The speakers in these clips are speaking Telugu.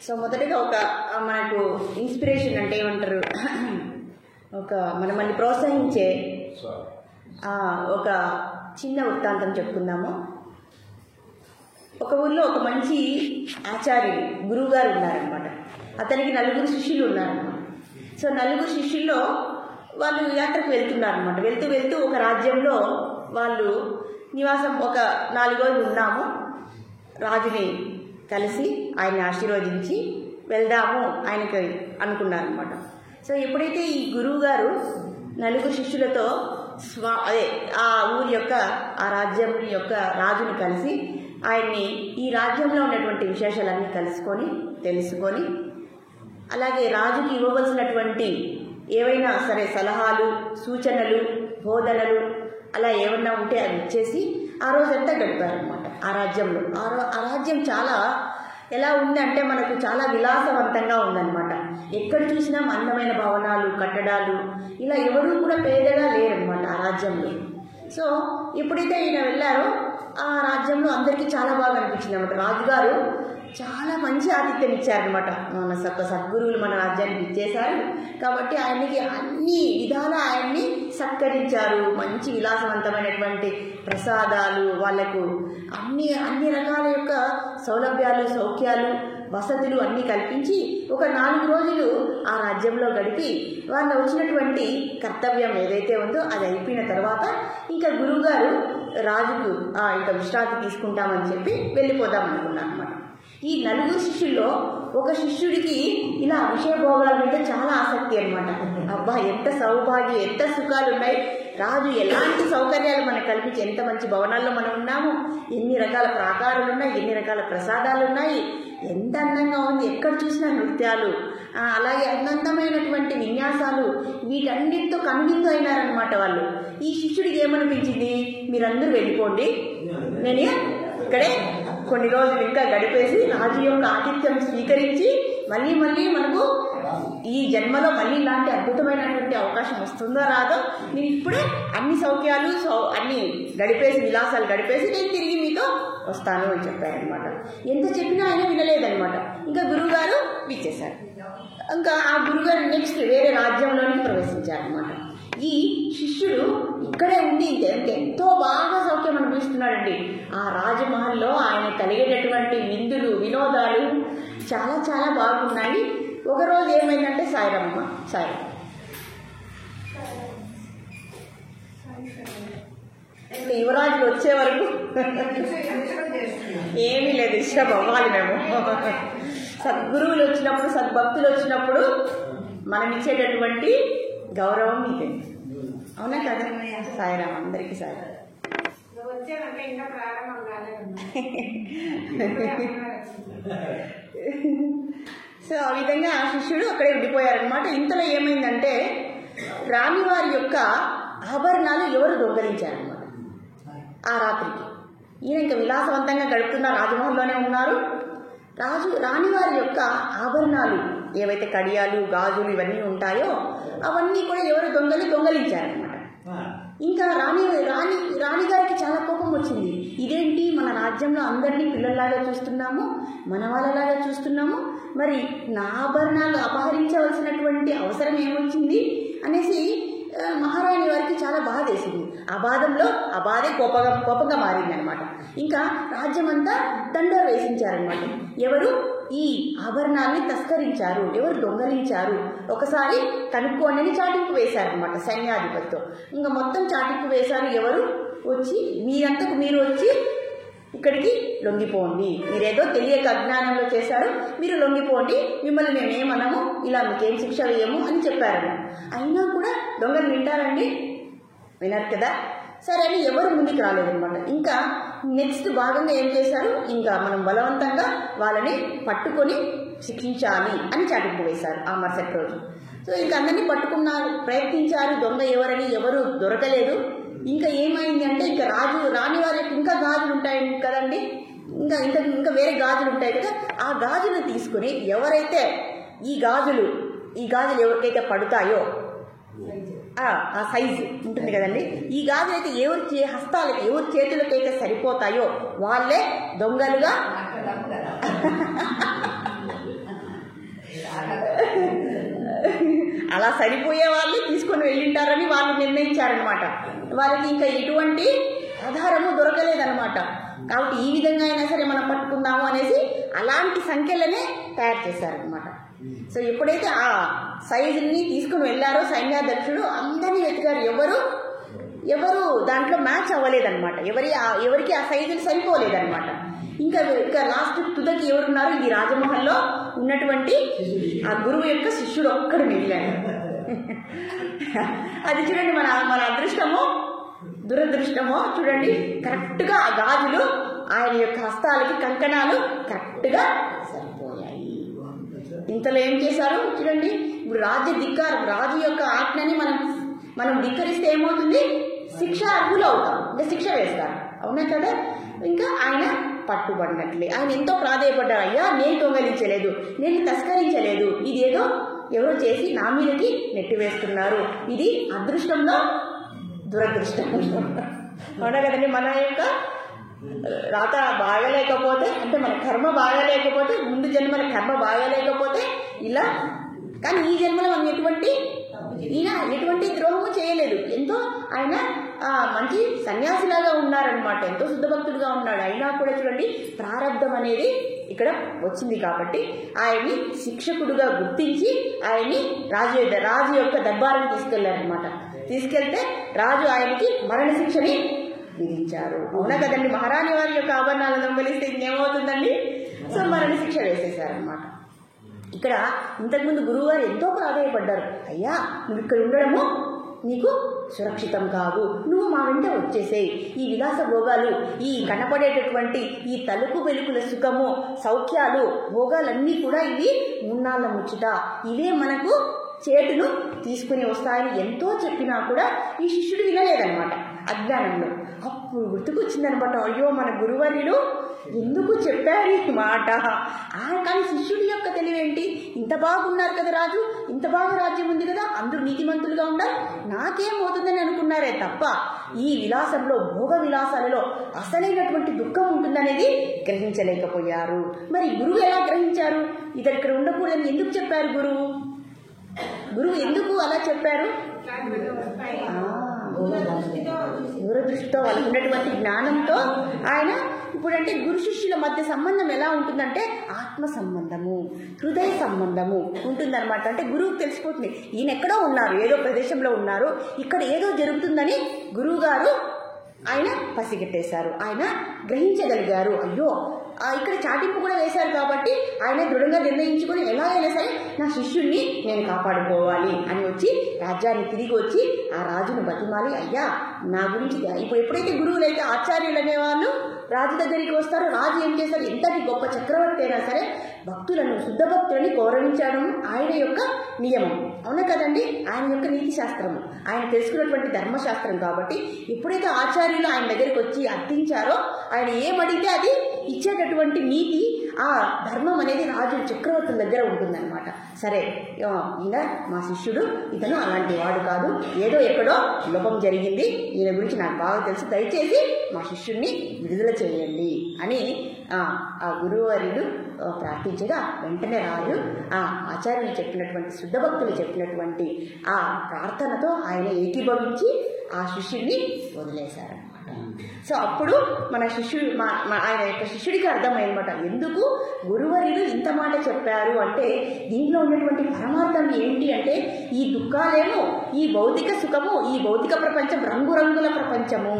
సో మొదటగా ఒక మనకు ఇన్స్పిరేషన్ అంటే ఏమంటారు, ఒక మనల్ని ప్రోత్సహించే ఒక చిన్న వృత్తాంతం చెప్పుకుందాము. ఒక ఊళ్ళో ఒక మంచి ఆచార్యులు గురువు గారు ఉన్నారనమాట. అతనికి 4 శిష్యులు ఉన్నారనమాట. సో 4 శిష్యుల్లో వాళ్ళు యాత్రకు వెళ్తున్నారనమాట. వెళ్తూ వెళ్తూ ఒక రాజ్యంలో వాళ్ళు నివాసం ఒక 4 రోజులు ఉన్నాము. రాజుని కలిసి ఆయన్ని ఆశీర్వదించి వెళ్దాము ఆయనకి అనుకున్నారనమాట. సో ఎప్పుడైతే ఈ గురువు గారు 4 శిష్యులతో ఆ ఊరి యొక్క ఆ రాజ్యం యొక్క రాజుని కలిసి ఆయన్ని ఈ రాజ్యంలో ఉన్నటువంటి విశేషాలన్నీ తెలుసుకొని అలాగే రాజుకి ఇవ్వవలసినటువంటి ఏవైనా సరే సలహాలు, సూచనలు, బోధనలు అలా ఏమన్నా ఉంటే అవి ఇచ్చేసి ఆ రోజంతా గడిపారనమాట. ఆ రాజ్యంలో ఆ రాజ్యం చాలా ఎలా ఉందంటే మనకు చాలా విలాసవంతంగా ఉందన్నమాట. ఎక్కడ చూసినా అందమైన భవనాలు, కట్టడాలు, ఇలా ఎవరూ కూడా పేదగా లేరనమాట ఆ రాజ్యంలో. సో ఎప్పుడైతే ఈయన వెళ్ళారో ఆ రాజ్యంలో అందరికీ చాలా బాగా అనిపించింది అనమాట. రాజుగారు చాలా మంచి ఆతిథ్యం ఇచ్చారనమాట. మన సద్గురువులు మన రాజ్యానికి ఇచ్చేశారు కాబట్టి ఆయనకి అన్ని విధాలా ఆయన్ని సత్కరించారు. మంచి విలాసవంతమైనటువంటి ప్రసాదాలు, వాళ్లకు అన్ని రకాల యొక్క సౌలభ్యాలు, సౌఖ్యాలు, వసతులు అన్నీ కల్పించి ఒక 4 రోజులు ఆ రాజ్యంలో గడిపి వాళ్ళ వచ్చినటువంటి కర్తవ్యం ఏదైతే ఉందో అది అయిపోయిన తర్వాత ఇంకా గురువుగారు రాజుకు ఇంకా విశ్రాంతి తీసుకుంటామని చెప్పి వెళ్ళిపోదాం అనుకున్నారు అనమాట. ఈ 4 శిష్యుల్లో ఒక శిష్యుడికి ఇలా విషయభోగాల మీద చాలా ఆసక్తి అనమాట. అబ్బా ఎంత సౌభాగ్యం, ఎంత సుఖాలు ఉన్నాయి, రాజు ఎలాంటి సౌకర్యాలు మనకు కల్పించి, ఎంత మంచి భవనాల్లో మనం ఉన్నాము, ఎన్ని రకాల ప్రాకారాలు ఉన్నాయి, ఎన్ని రకాల ప్రసాదాలు ఉన్నాయి, ఎంత అందంగా ఉంది, ఎక్కడ చూసినా నృత్యాలు, అలాగే అందమైనటువంటి విన్యాసాలు, వీటన్నిటితో కనువిందు అయినారనమాట వాళ్ళు. ఈ శిష్యుడికి ఏమనిపించింది, మీరందరూ వెళ్ళిపోండి, నేను ఇక్కడే కొన్ని రోజులు ఇంకా గడిపేసి రాజు యొక్క ఆతిథ్యం స్వీకరించి మళ్ళీ మనకు ఈ జన్మలో మళ్ళీ ఇలాంటి అద్భుతమైనటువంటి అవకాశం వస్తుందో రాదో, నేను ఇప్పుడే అన్ని సౌఖ్యాలు అన్ని గడిపేసి విలాసాలు గడిపేసి నేను తిరిగి మీతో వస్తాను అని చెప్పారనమాట. ఎంత చెప్పినా ఆయన వినలేదనమాట. ఇంకా గురువుగారు ఇచ్చేశారు. ఇంకా ఆ గురువుగారు నెక్స్ట్ వేరే రాజ్యంలోనికి ప్రవేశించారనమాట. ఈ శిష్యుడు ఇక్కడే ఉండి ఎంతో బాగా సౌఖ్యం అనిపిస్తున్నాడండి. ఆ రాజమహల్లో ఆయన కలిగేటటువంటి విందులు, వినోదాలు చాలా చాలా బాగున్నాయి. ఒకరోజు ఏమైందంటే సాయిరమ్మ యువరాజులు వచ్చే వరకు ఏమీ లేదు, డిస్టర్బ్ అవ్వాలి మేము. సద్గురువులు వచ్చినప్పుడు, సద్భక్తులు వచ్చినప్పుడు మనం ఇచ్చేటటువంటి గౌరవం ఇదే. అవునా కదా? సాయిరామ్, అందరికీ సాయిరామ్. సో ఆ విధంగా ఆ శిష్యుడు అక్కడే ఉండిపోయారనమాట. ఇంతలో ఏమైందంటే రాణివారి యొక్క ఆభరణాలు ఎవరు దొంగలించారనమాట ఆ రాత్రికి. ఈయన ఇంకా విలాసవంతంగా గడుపుతున్న రాజమహల్లోనే ఉన్నారు. రాణివారి యొక్క ఆభరణాలు ఏవైతే కడియాలు, గాజులు ఇవన్నీ ఉంటాయో అవన్నీ కూడా ఎవరు దొంగలించారనమాట. ఇంకా రాణిగారికి చాలా కోపం వచ్చింది. ఇదేంటి, మన రాజ్యంలో అందరినీ పిల్లల్లాగా చూస్తున్నాము, మన వాళ్ళలాగా చూస్తున్నాము, మరి నా ఆభరణాలు అపహరించవలసినటువంటి అవసరం ఏమొచ్చింది అనేసి మహారాణి వారికి చాలా బాధ వేసింది. ఆ బాధే కోపంగా మారింది అనమాట. ఇంకా రాజ్యమంతా దండోర వేసించారనమాట. ఎవరు ఈ ఆభరణాన్ని తస్కరించారు, ఎవరు దొంగలించారు, ఒకసారి కనుక్కోండి అని చాటింపు వేశారనమాట సైన్యాధిపతితో. ఇంకా మొత్తం చాటింపు వేశారు. ఎవరు వచ్చి మీరంతకు మీరు వచ్చి ఇక్కడికి లొంగిపోండి, మీరేదో తెలియక అజ్ఞానంలో చేశారు, మీరు లొంగిపోండి, మిమ్మల్ని మేమేమనము, ఇలా మీకేం శిక్ష వేయము అని చెప్పారు. అయినా కూడా దొంగలు వింటారండి, వినరు కదా. సరే అని ఎవరు ముందుకు రాలేదనమాట. ఇంకా నెక్స్ట్ భాగంగా ఏం చేశారు, ఇంకా మనం బలవంతంగా వాళ్ళని పట్టుకొని శిక్షించాలి అని చాటింపు వేశారు ఆ మరుసటి రోజు. సో ఇంకా అందరినీ పట్టుకున్నారు, ప్రయత్నించారు, దొంగ ఎవరు దొరకలేదు. ఇంకా ఏమైంది అంటే ఇంకా రాణి వారికి ఇంకా గాజులు ఉంటాయి కదండి, ఇంకా వేరే గాజులు ఉంటాయి కదా, ఆ గాజులు తీసుకుని ఎవరైతే ఈ గాజులు ఎవరికైతే పడతాయో ఆ సైజు ఉంటుంది కదండి, ఈ గాజులు అయితే ఎవరి హస్తాలకి ఎవరి చేతులకైతే సరిపోతాయో వాళ్ళే దొంగలుగా అలా సరిపోయే వాళ్ళు తీసుకొని వెళ్ళింటారని వాళ్ళు నిర్ణయించారనమాట. వాళ్ళకి ఇంకా ఎటువంటి ఆధారము దొరకలేదనమాట. కాబట్టి ఈ విధంగా అయినా సరే మనం పట్టుకుందాము అనేసి అలాంటి సంఖ్యలనే తయారు చేశారనమాట. సో ఎప్పుడైతే ఆ సైజుని తీసుకుని వెళ్ళారో సైన్యాధ్యక్షుడు అందరినీ వెతికారు, ఎవరు దాంట్లో మ్యాచ్ అవ్వలేదన్నమాట. ఎవరికి ఆ సైజులు సరిపోలేదన్నమాట. ఇంకా లాస్ట్ తుదకి ఎవరున్నారు, ఈ రాజమహల్లో ఉన్నటువంటి ఆ గురువు యొక్క శిష్యుడు ఒక్కడు మిగిలాడు. అది చూడండి, మన అదృష్టమో దురదృష్టమో చూడండి. కరెక్ట్గా ఆ గాజులు ఆయన యొక్క హస్తాలకి కంకణాలు కరెక్ట్గా సరిపోయాయి. ఇంతలో ఏం చేశారు చూడండి. ఇప్పుడు రాజు యొక్క ఆజ్ఞని మనం ధిక్కరిస్తే ఏమవుతుంది, శిక్ష అర్హులు అవుతాం, ఇంకా శిక్ష వేస్తారు. అవునా కదా? ఇంకా ఆయన పట్టుబడినట్లే ఆయన ఎంతో ప్రాధేయపడ్డారు. అయ్యా, నేను దొంగలించలేదు, నేను తస్కరించలేదు, ఇదేదో ఎవరో చేసి నా మీదకి నెట్టివేస్తున్నారు. ఇది అదృష్టంలో దురదృష్టం. అవునా కదండి? మన యొక్క రాత బాగలేకపోతే, అంటే మన కర్మ బాగలేకపోతే, ముందు జన్మల కర్మ బాగలేకపోతే ఇలా, కానీ ఈ జన్మలో మనం ఎటువంటి ద్రోహము చేయలేదు. ఎంతో ఆయన మంచి సన్యాసిలాగా ఉన్నారనమాట, ఎంతో శుద్ధభక్తుడుగా ఉన్నాడు. అయినా కూడా చూడండి, ప్రారంధం అనేది ఇక్కడ వచ్చింది కాబట్టి ఆయన్ని శిక్షకుడుగా గుర్తించి ఆయన్ని రాజు యొక్క దర్బారానికి తీసుకెళ్లారనమాట. తీసుకెళ్తే రాజు ఆయనకి మరణశిక్షని విధించారు. అవునా కదండి? మహారాణి వారి యొక్క ఆభరణాలను దొంగలిస్తే ఇంకేమవుతుందండి? సో మరణశిక్ష వేసేసారనమాట. ఇక్కడ ఇంతకుముందు గురువుగారు ఎంతో ప్రాధాయపడ్డారు. అయ్యా, నువ్వు ఇక్కడ ఉండడము నీకు సురక్షితం కాదు, నువ్వు మా వెంట వచ్చేసేయి. ఈ విలాస భోగాలు, ఈ కనపడేటటువంటి ఈ తలుపు వెలుకుల సుఖము, సౌఖ్యాలు, భోగాలన్నీ కూడా ఇవి మున్నాళ్ళ ముచ్చుట, ఇవే మనకు చేటును తీసుకుని వస్తాయని ఎంతో చెప్పినా కూడా ఈ శిష్యుడు వినలేదనమాట అజ్ఞానంలో. అప్పుడు గుర్తుకొచ్చిందనమాట, అయ్యో మన గురువర్యులు ఎందుకు చెప్పారు ఈ మాట. కానీ శిష్యుడి యొక్క తెలివేంటి, ఇంత బాగున్నారు కదా రాజు, ఇంత బాగా రాజ్యం ఉంది కదా, అందరూ నీతిమంతులుగా ఉండాలి, నాకేమవుతుందని అనుకున్నారే తప్ప ఈ విలాసంలో, భోగ విలాసాలలో అసలైనటువంటి దుఃఖం ఉంటుందనేది గ్రహించలేకపోయారు. మరి గురువు ఎలా గ్రహించారు? ఇతడు ఇక్కడ ఉండకూడదని ఎందుకు చెప్పారు గురువు ఎందుకు అలా చెప్పారు? దూరదృష్టితో, వాళ్ళకు ఉన్నటువంటి జ్ఞానంతో ఆయన ఇప్పుడంటే గురు శిష్యుల మధ్య సంబంధం ఎలా ఉంటుందంటే ఆత్మ సంబంధము, హృదయ సంబంధము ఉంటుందన్నమాట. అంటే గురువుకు తెలిసిపోతుంది ఈయన ఎక్కడో ఉన్నారు, ఏదో ప్రదేశంలో ఉన్నారు, ఇక్కడ ఏదో జరుగుతుందని గురువు గారు ఆయన పసిగట్టేశారు, ఆయన గ్రహించగలిగారు. అయ్యో, ఇక్కడ చాటింపు కూడా వేశారు కాబట్టి ఆయన దృఢంగా నిర్ణయించుకొని ఎలా అయినా సరే నా శిష్యుణ్ణి నేను కాపాడుకోవాలి అని వచ్చి రాజ్యాన్ని తిరిగి వచ్చి ఆ రాజును బతిమాలి, అయ్యా నా గురించి. ఇప్పుడు ఎప్పుడైతే గురువులు అయితే ఆచార్యులు అనేవాళ్ళు రాజు దగ్గరికి వస్తారో, రాజు ఏం చేస్తారు, ఎంతటి గొప్ప చక్రవర్తి అయినా సరే భక్తులను, శుద్ధ భక్తులని గౌరవించడం ఆయన యొక్క నియమం. అవునా కదండి? ఆయన యొక్క నీతి శాస్త్రము, ఆయన తెలుసుకున్నటువంటి ధర్మశాస్త్రం. కాబట్టి ఎప్పుడైతే ఆచార్యులు ఆయన దగ్గరికి వచ్చి అర్థించారో, ఆయన ఏమడిగితే అది ఇచ్చేటటువంటి నీతి, ఆ ధర్మం అనేది రాజు చక్రవర్తుల దగ్గర ఉంటుందన్నమాట. సరే, ఈయన మా శిష్యుడు, ఇతను అలాంటి వాడు కాదు, ఏదో ఎక్కడో లోపం జరిగింది, ఈయన గురించి నాకు బాగా తెలుసు, దయచేసి మా శిష్యుడిని విడుదల చేయండి అని ఆ గురువువర్యుడు ప్రార్థించగా వెంటనే రాజు ఆ ఆచార్యులు చెప్పినటువంటి, శుద్ధ భక్తులు చెప్పినటువంటి ఆ ప్రార్థనతో ఆయన ఏకీభవించి ఆ శిష్యుడిని వదిలేశారనమాట. సో అప్పుడు మన శిష్యుడు, ఆయన యొక్క శిష్యుడికి అర్థమైనమాట ఎందుకు గురువర్యులు ఇంత మాట చెప్పారు అంటే, దీంట్లో ఉన్నటువంటి పరమార్థం ఏంటి అంటే, ఈ దుఃఖాలేమో, ఈ భౌతిక సుఖము, ఈ భౌతిక ప్రపంచం రంగురంగుల ప్రపంచము,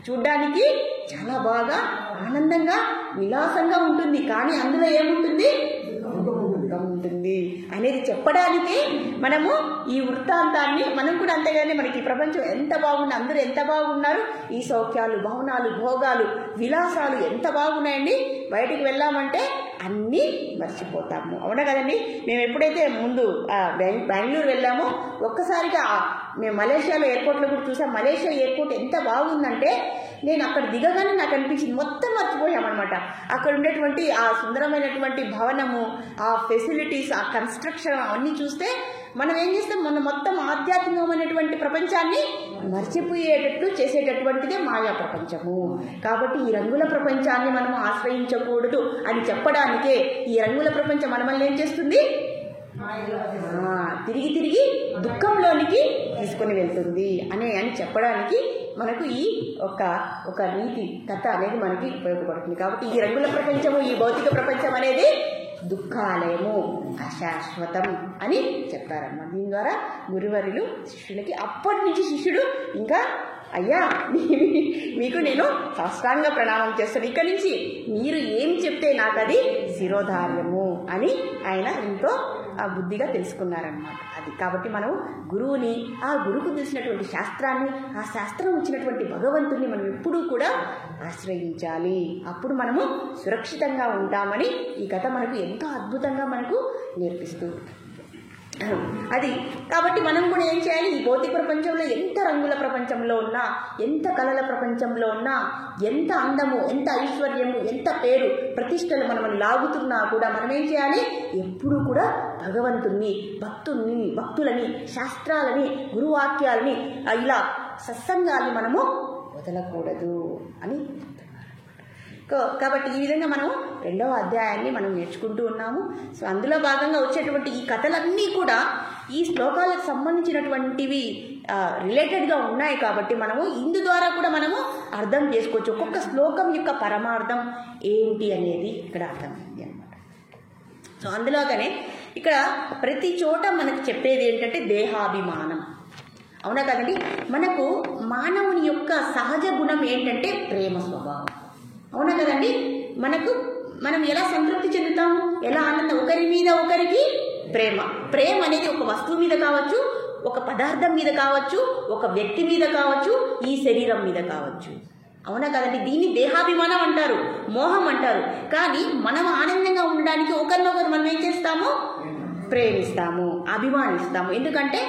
చూడ్డానికి చాలా బాగా ఆనందంగా విలాసంగా ఉంటుంది, కానీ అందులో ఏముంటుంది, ఉంటుంది అనేది చెప్పడానికి మనము ఈ వృత్తాంతాన్ని, మనం కూడా అంతేగాని మనకి ఈ ప్రపంచం ఎంత బాగుంది, అందరూ ఎంత బాగున్నారు, ఈ సౌఖ్యాలు, భవనాలు, భోగాలు, విలాసాలు ఎంత బాగున్నాయండి, బయటికి వెళ్ళామంటే అన్నీ మర్చిపోతాము. అవునా కదండి? మేము ఎప్పుడైతే ముందు బెంగళూరు వెళ్ళామో ఒక్కసారిగా మేము మలేషియాలో ఎయిర్పోర్ట్లో కూడా చూసాం. మలేషియా ఎయిర్పోర్ట్ ఎంత బాగుందంటే, నేను అక్కడ దిగగానే నాకు అనిపించింది మొత్తం మర్చిపోయామన్నమాట. అక్కడ ఉండేటువంటి ఆ సుందరమైనటువంటి భవనము, ఆ ఫెసిలిటీస్, ఆ కన్స్ట్రక్షన్ అవన్నీ చూస్తే మనం ఏం చేస్తాం, మన మొత్తం ఆధ్యాత్మికమైనటువంటి ప్రపంచాన్ని మర్చిపోయేటట్లు చేసేటటువంటిదే మాయా ప్రపంచము. కాబట్టి ఈ రంగుల ప్రపంచాన్ని మనము ఆశ్రయించకూడదు అని చెప్పడానికే ఈ రంగుల ప్రపంచం మనల్ని ఏం చేస్తుంది, తిరిగి తిరిగి దుఃఖంలోనికి తీసుకొని వెళ్తుంది అని చెప్పడానికి మనకు ఈ ఒక నీతి కథ అనేది మనకి ఉపయోగపడుతుంది. కాబట్టి ఈ రంగుల ప్రపంచము, ఈ భౌతిక ప్రపంచం అనేది దుఃఖాలయము, అశాశ్వతం అని చెప్తారన్నమాట. దీని ద్వారా గురువర్యులు శిష్యులకి, అప్పటి నుంచి శిష్యుడు ఇంకా అయ్యా మీకు నేను సాష్టాంగ ప్రణామం చేస్తాను, ఇక్కడి నుంచి మీరు ఏం చెప్తే నాకు అది శిరోధార్యము అని ఆయన ఎంతో బుద్ధిగా తెలుసుకున్నారనమాట. అది కాబట్టి మనం గురువుని, ఆ గురువుకు తెలిసినటువంటి శాస్త్రాన్ని, ఆ శాస్త్రం ఇచ్చినటువంటి భగవంతుని మనం ఎప్పుడూ కూడా ఆశ్రయించాలి. అప్పుడు మనము సురక్షితంగా ఉంటామని ఈ కథ మనకు ఎంతో అద్భుతంగా మనకు నేర్పిస్తూ అది. కాబట్టి మనం కూడా ఏం చేయాలి, ఈ భౌతిక ప్రపంచంలో ఎంత రంగుల ప్రపంచంలో ఉన్నా, ఎంత కళల ప్రపంచంలో ఉన్నా, ఎంత అందము, ఎంత ఐశ్వర్యము, ఎంత పేరు ప్రతిష్టలు మనం లాగుతున్నా కూడా మనం ఏం చేయాలి, ఎప్పుడూ కూడా భగవంతుణ్ణి, భక్తులని, శాస్త్రాలని, గురువాక్యాలని, ఇలా సత్సంగాల్ని మనము వదలకూడదు అని. కాబట్టి ఈ విధంగా మనం 2వ అధ్యాయాన్ని మనం నేర్చుకుంటూ ఉన్నాము. సో అందులో భాగంగా వచ్చేటువంటి ఈ కథలన్నీ కూడా ఈ శ్లోకాలకు సంబంధించినటువంటివి రిలేటెడ్గా ఉన్నాయి. కాబట్టి మనము ఇందు ద్వారా కూడా మనము అర్థం చేసుకోవచ్చు ఒక్కొక్క శ్లోకం యొక్క పరమార్థం ఏంటి అనేది ఇక్కడ అర్థమైంది అన్నమాట. సో అందులోగానే ఇక్కడ ప్రతి చోట మనకు చెప్పేది ఏంటంటే దేహాభిమానం. అవునా కదండి? మనకు మానవుని యొక్క సహజ గుణం ఏంటంటే ప్రేమ స్వభావం. అవునా కదండి? మనం ఎలా సంతృప్తి చెందుతాము, ఎలా ఆనందం, ఒకరి మీద ఒకరికి ప్రేమ అనేది ఒక వస్తువు మీద కావచ్చు, ఒక పదార్థం మీద కావచ్చు, ఒక వ్యక్తి మీద కావచ్చు, ఈ శరీరం మీద కావచ్చు. అవునా కదండి? దీన్ని దేహాభిమానం అంటారు, మోహం అంటారు. కానీ మనం ఆనందంగా ఉండడానికి ఒకరినొకరు మనం ఏం చేస్తాము, ప్రేమిస్తాము, అభిమానిస్తాము. ఎందుకంటే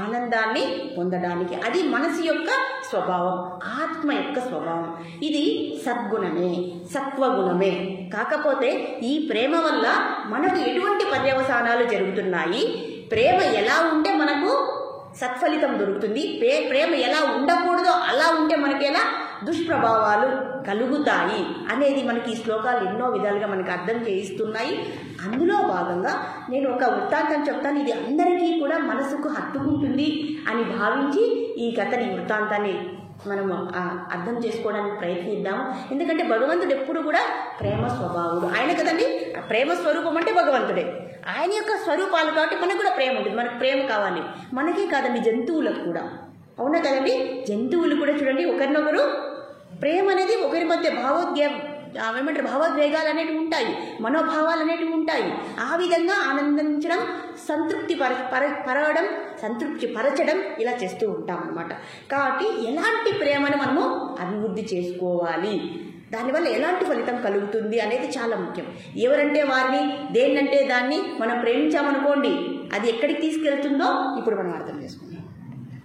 ఆనందాన్ని పొందడానికి. అది మనసు యొక్క స్వభావం, ఆత్మ యొక్క స్వభావం. ఇది సద్గుణమే, సత్వగుణమే. కాకపోతే ఈ ప్రేమ వల్ల మనకు ఎటువంటి పర్యవసానాలు జరుగుతున్నాయి, ప్రేమ ఎలా ఉంటే మనకు సత్ఫలితం దొరుకుతుంది, ప్రేమ ఎలా ఉండకూడదో అలా ఉంటే మనకి ఎలా దుష్ప్రభావాలు కలుగుతాయి అనేది మనకి ఈ శ్లోకాలు ఎన్నో విధాలుగా మనకు అర్థం చేయిస్తున్నాయి. అందులో భాగంగా నేను ఒక వృత్తాంతం చెప్తాను, ఇది అందరికీ కూడా మనసుకు హత్తుకుంటుంది అని భావించి ఈ కథని, వృత్తాంతాన్ని మనము అర్థం చేసుకోవడానికి ప్రయత్నిద్దాము. ఎందుకంటే భగవంతుడు ఎప్పుడు కూడా ప్రేమ స్వభావుడు. ఆయన కదండి ప్రేమ స్వరూపం అంటే భగవంతుడే. ఆయన యొక్క స్వరూపాలు కాబట్టి మనకు కూడా ప్రేమ ఉంటుంది. మనకు ప్రేమ కావాలి, మనకే కాదండి జంతువులకు కూడా. అవునా కదండి? జంతువులు కూడా చూడండి ఒకరినొకరు ప్రేమ అనేది ఒకరి మధ్య భావోద్వేగాలు అనేవి ఉంటాయి, మనోభావాలు అనేవి ఉంటాయి. ఆ విధంగా ఆనందించడం, సంతృప్తి పరచడం ఇలా చేస్తూ ఉంటాం అన్నమాట. కాబట్టి ఎలాంటి ప్రేమను మనము అభివృద్ధి చేసుకోవాలి, దానివల్ల ఎలాంటి ఫలితం కలుగుతుంది అనేది చాలా ముఖ్యం. ఎవరంటే వారిని, దేన్నంటే దాన్ని మనం ప్రేమించామనుకోండి, అది ఎక్కడికి తీసుకెళ్తుందో ఇప్పుడు మనం అర్థం చేసుకుందాం.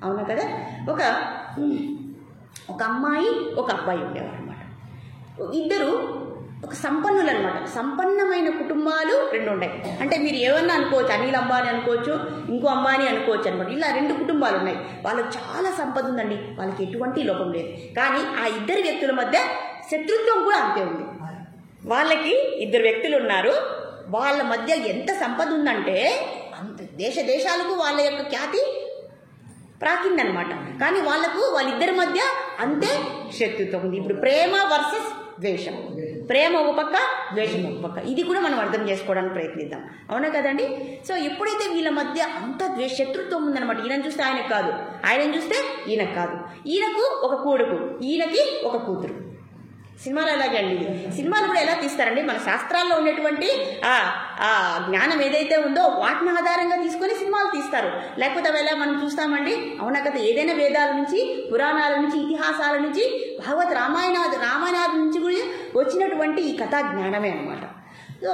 అవునా కదా? ఒక అమ్మాయి, ఒక అబ్బాయి ఉండేవారు అనమాట. ఇద్దరు ఒక సంపన్నులు అనమాట. సంపన్నమైన కుటుంబాలు 2 ఉన్నాయి. అంటే మీరు ఏమన్నా అనుకోవచ్చు, అనిల్ అంబానీ అనుకోవచ్చు, ఇంకో అంబానీ అనుకోవచ్చు అనమాట. ఇలా 2 కుటుంబాలు ఉన్నాయి. వాళ్ళకి చాలా సంపద ఉందండి, వాళ్ళకి ఎటువంటి లోపం లేదు. కానీ ఆ ఇద్దరు వ్యక్తుల మధ్య శత్రుత్వం కూడా అంతే ఉంది. వాళ్ళకి 2 వ్యక్తులు ఉన్నారు, వాళ్ళ మధ్య ఎంత సంపద ఉందంటే అంత దేశాలకు వాళ్ళ యొక్క ఖ్యాతి ప్రాకిందనమాట. కానీ వాళ్ళిద్దరి మధ్య అంతే శత్రుత్వం ఉంది. ఇప్పుడు ప్రేమ వర్సెస్ ద్వేషం, ప్రేమ ఒక పక్క, ద్వేషం ఒక పక్క. ఇది కూడా మనం అర్థం చేసుకోవడానికి ప్రయత్నిద్దాం. అవునా కదండి? సో ఎప్పుడైతే వీళ్ళ మధ్య అంత శత్రుత్వం ఉందనమాట, ఈయనను చూస్తే ఆయనకు కాదు, ఆయనను చూస్తే ఈయనకు కాదు, ఈయనకు ఒక కొడుకు, ఈయనకి ఒక కూతురు. సినిమాలు అలాగే అండి. సినిమాలు కూడా ఎలా తీస్తారండి, మన శాస్త్రాల్లో ఉన్నటువంటి ఆ జ్ఞానం ఏదైతే ఉందో వాటిని ఆధారంగా తీసుకొని సినిమాలు తీస్తారు. లేకపోతే అవి ఎలా మనం చూస్తామండి? అవునా కదా? ఏదైనా వేదాల నుంచి, పురాణాల నుంచి, ఇతిహాసాల నుంచి, రామాయణాల నుంచి కూడా వచ్చినటువంటి ఈ కథా జ్ఞానమే అనమాట. సో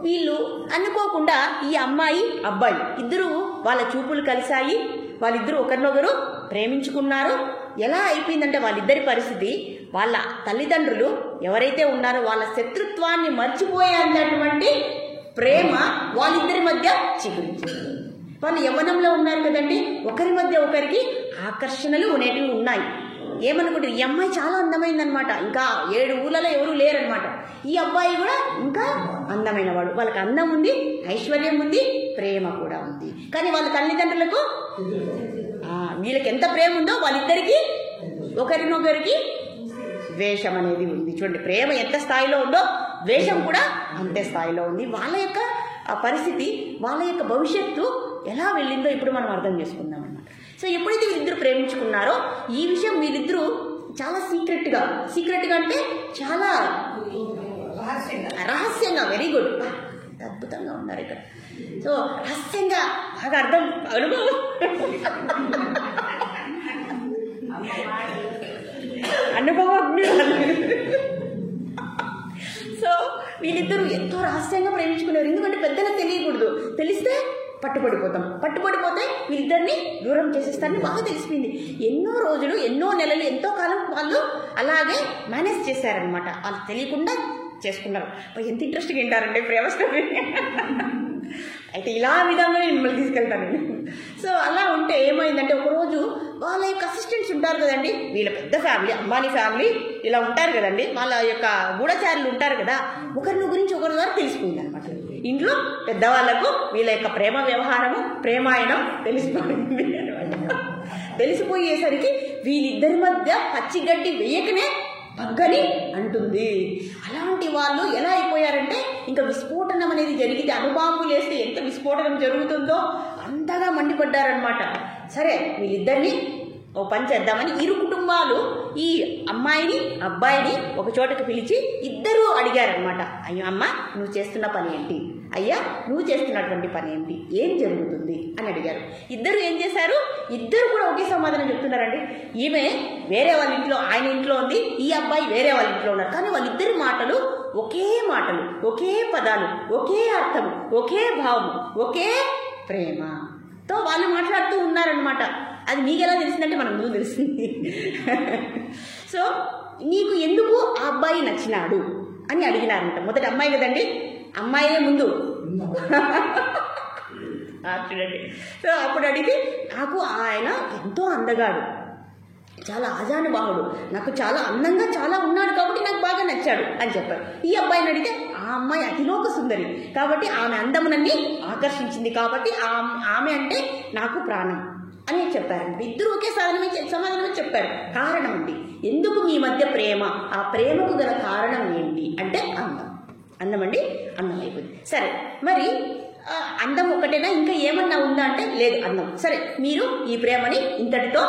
వీళ్ళు అనుకోకుండా ఈ అమ్మాయి, అబ్బాయి ఇద్దరు వాళ్ళ చూపులు కలిశాయి, వాళ్ళిద్దరూ ఒకరినొకరు ప్రేమించుకున్నారు. ఎలా అయిపోయిందంటే వాళ్ళిద్దరి పరిస్థితి, వాళ్ళ తల్లిదండ్రులు ఎవరైతే ఉన్నారో వాళ్ళ శత్రుత్వాన్ని మర్చిపోయేంతటువంటి ప్రేమ వాళ్ళిద్దరి మధ్య చిగురించింది. వాళ్ళు యవ్వనంలో ఉన్నారు కదండి, ఒకరి మధ్య ఒకరికి ఆకర్షణలు అనేటివి ఉన్నాయి. ఏమనుకుంటారు, ఈ అమ్మాయి చాలా అందమైందనమాట, ఇంకా 7 ఊళ్ళలో ఎవరు లేరనమాట, ఈ అబ్బాయి కూడా ఇంకా అందమైన వాడు, వాళ్ళకి అందం ఉంది, ఐశ్వర్యం ఉంది, ప్రేమ కూడా ఉంది. కానీ వాళ్ళ తల్లిదండ్రులకు వీళ్ళకి ఎంత ప్రేమ ఉందో వాళ్ళిద్దరికీ ఒకరినొకరికి ద్వేషం అనేది ఉంది. చూడండి, ప్రేమ ఎంత స్థాయిలో ఉందో ద్వేషం కూడా అంతే స్థాయిలో ఉంది. వాళ్ళ యొక్క పరిస్థితి, వాళ్ళ యొక్క భవిష్యత్తు ఎలా వెళ్ళిందో ఇప్పుడు మనం అర్థం చేసుకుందాం అన్నమాట. సో ఎప్పుడైతే వీళ్ళిద్దరూ ప్రేమించుకున్నారో ఈ విషయం వీళ్ళిద్దరూ చాలా సీక్రెట్గా అంటే చాలా రహస్యంగా, వెరీ గుడ్, అద్భుతంగా ఉన్నారు ఇక్కడ. సో రహస్యంగా బాగా అనుభవం సో వీళ్ళిద్దరూ ఎంతో రహస్యంగా ప్రేమించుకున్నారు. ఎందుకంటే పెద్దలకు తెలియకూడదు, తెలిస్తే పట్టుబడిపోతే వీళ్ళిద్దరిని దూరం చేసేస్తారని బాగా తెలిసిపోయింది. ఎన్నో రోజులు, ఎన్నో నెలలు, ఎంతో కాలం వాళ్ళు అలాగే మేనేజ్ చేశారనమాట. వాళ్ళు తెలియకుండా చేసుకున్నారు. ఎంత ఇంట్రెస్ట్గా వింటారండి ప్రేమ స్టోరీ. అయితే ఇలా విధంగా నేను మిమ్మల్ని తీసుకెళ్తాను. సో అలా ఉంటే ఏమైందంటే ఒకరోజు వాళ్ళ యొక్క అసిస్టెంట్స్ ఉంటారు కదండి, వీళ్ళ పెద్ద ఫ్యామిలీ, అంబానీ ఫ్యామిలీ ఇలా ఉంటారు కదండి, వాళ్ళ యొక్క గూఢచారులు ఉంటారు కదా, ఒకరిని గురించి ఒకరి ద్వారా తెలిసిపోయింది అనమాట. ఇంట్లో పెద్దవాళ్లకు వీళ్ళ యొక్క ప్రేమ వ్యవహారము, ప్రేమాయణం తెలిసిపోయింది అనమాట. తెలిసిపోయేసరికి వీళ్ళిద్దరి మధ్య పచ్చిగడ్డి వేయకనే పగ్గని అంటుంది. అలాంటి వాళ్ళు ఎలా అయిపోయారంటే ఇంకా విస్ఫోటనం అనేది జరిగితే, అణుబాంబులు వేస్తే ఎంత విస్ఫోటనం జరుగుతుందో అంతగా మండిపడ్డారనమాట. సరే వీళ్ళిద్దరిని ఓ పని చేద్దామని ఇరు కుటుంబాలు ఈ అమ్మాయిని అబ్బాయిని ఒక చోటకి పిలిచి ఇద్దరూ అడిగారనమాట. అయ్యో అమ్మ, నువ్వు చేస్తున్న పని ఏంటి, అయ్యా నువ్వు చేస్తున్నటువంటి పని ఏంటి, ఏం జరుగుతుంది అని అడిగారు. ఇద్దరు ఏం చేశారు, ఇద్దరు కూడా ఒకే సమాధానం చెప్తున్నారండి. ఈమె వేరే వాళ్ళ ఇంట్లో, ఆయన ఇంట్లో ఉంది, ఈ అబ్బాయి వేరే వాళ్ళ ఇంట్లో ఉన్నారు. కానీ వాళ్ళిద్దరి మాటలు, ఒకే పదాలు, ఒకే అర్థం, ఒకే భావం, ఒకే ప్రేమతో వాళ్ళు మాట్లాడుతూ ఉన్నారనమాట. అది మీకు ఎలా తెలిసిందంటే మనకు ముందు తెలిసింది. సో నీకు ఎందుకు ఆ అబ్బాయి నచ్చినాడు అని అడిగినారంట. మొదటి అమ్మాయి కదండి, అమ్మాయే ముందు చూడండి. సో అప్పుడు అడిగి, నాకు ఆయన ఎంతో అందగాడు, చాలా ఆజానుబాహుడు, నాకు చాలా అందంగా చాలా ఉన్నాడు కాబట్టి నాకు బాగా నచ్చాడు అని చెప్పారు. ఈ అబ్బాయిని అడిగితే ఆ అమ్మాయి అతిలోక సుందరి కాబట్టి ఆమె అందమునన్నీ ఆకర్షించింది కాబట్టి ఆమె అంటే నాకు ప్రాణం అని చెప్పారండి. ఇద్దరు ఒకే సమాధానమే చెప్పారు. కారణం అండి, ఎందుకు మీ మధ్య ప్రేమ, ఆ ప్రేమకు గల కారణం ఏంటి అంటే అందం అండి, అందం అయిపోయింది. సరే మరి అందం ఒకటేనా, ఇంకా ఏమన్నా ఉందా అంటే లేదు, అందం. సరే మీరు ఈ ప్రేమని ఇంతటితో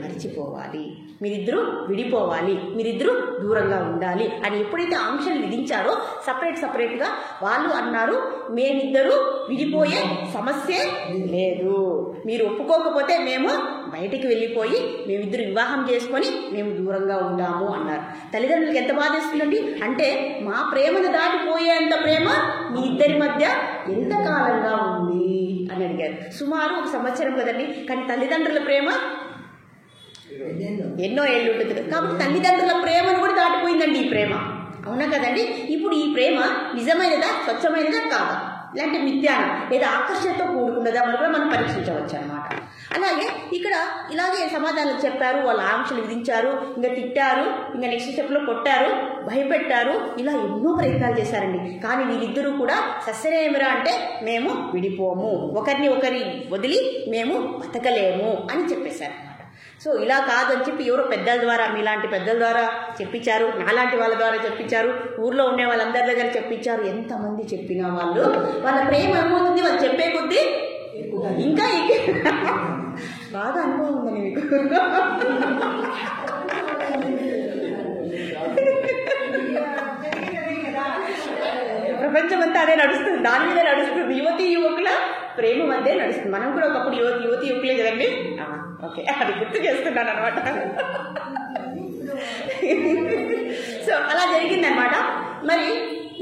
మర్చిపోవాలి, మీరిద్దరూ విడిపోవాలి, మీరిద్దరూ దూరంగా ఉండాలి అని ఎప్పుడైతే ఆంక్షలు విధించారో సపరేట్గా వాళ్ళు అన్నారు, మేమిద్దరూ విడిపోయే సమస్య లేదు, మీరు ఒప్పుకోకపోతే మేము బయటికి వెళ్ళిపోయి మేమిద్దరు వివాహం చేసుకొని మేము దూరంగా ఉండాము అన్నారు. తల్లిదండ్రులకు ఎంత బాధేస్తుందండి, అంటే మా ప్రేమను దాటిపోయేంత ప్రేమ మీ ఇద్దరి మధ్య ఎంతకాలంగా ఉంది అని అడిగారు. సుమారు 1 సంవత్సరం కదండి, కానీ తల్లిదండ్రుల ప్రేమ ఎన్నో ఏళ్ళు ఉంటుంది కాబట్టి తల్లిదండ్రుల ప్రేమను కూడా దాటిపోయిందండి ఈ ప్రేమ. అవునా కదండి? ఇప్పుడు ఈ ప్రేమ నిజమైనదా, స్వచ్ఛమైనదా కాదా, ఇలాంటి మిథ్యానం లేదా ఆకర్షణతో కూడుకున్నదా అని కూడా మనం పరీక్షించవచ్చు అనమాట. అలాగే ఇక్కడ ఇలాగే సమాధానాలు చెప్పారు, వాళ్ళు ఆంక్షలు విధించారు, ఇంకా తిట్టారు, ఇంకా నెక్స్ట్ స్టెప్లో కొట్టారు, భయపెట్టారు, ఇలా ఎన్నో ప్రయత్నాలు చేశారండి. కానీ వీళ్ళిద్దరూ కూడా సస్యనేమిరా అంటే మేము విడిపోము, ఒకరిని వదిలి మేము బతకలేము అని చెప్పేశారు. సో ఇలా కాదని చెప్పి ఎవరో పెద్దల ద్వారా, మీలాంటి పెద్దల ద్వారా చెప్పించారు, నాలాంటి వాళ్ళ ద్వారా చెప్పించారు, ఊర్లో ఉండే వాళ్ళందరి దగ్గర చెప్పించారు. ఎంతమంది చెప్పినా వాళ్ళ ప్రేమ ఏమవుతుంది, వాళ్ళు చెప్పే కొద్దీ ఇంకా బాగా అనుభవం ఉందని మీకు. ప్రపంచం అంతా అదే నడుస్తుంది, దాని మీద నడుస్తుంది, యువతి యువకుల ప్రేమ మధ్య నడుస్తుంది. మనం కూడా ఒకప్పుడు యువతి యువకులే కదండి. ఓకే, అది గుర్తు చేస్తున్నాను అనమాట. సో అలా జరిగిందనమాట. మరి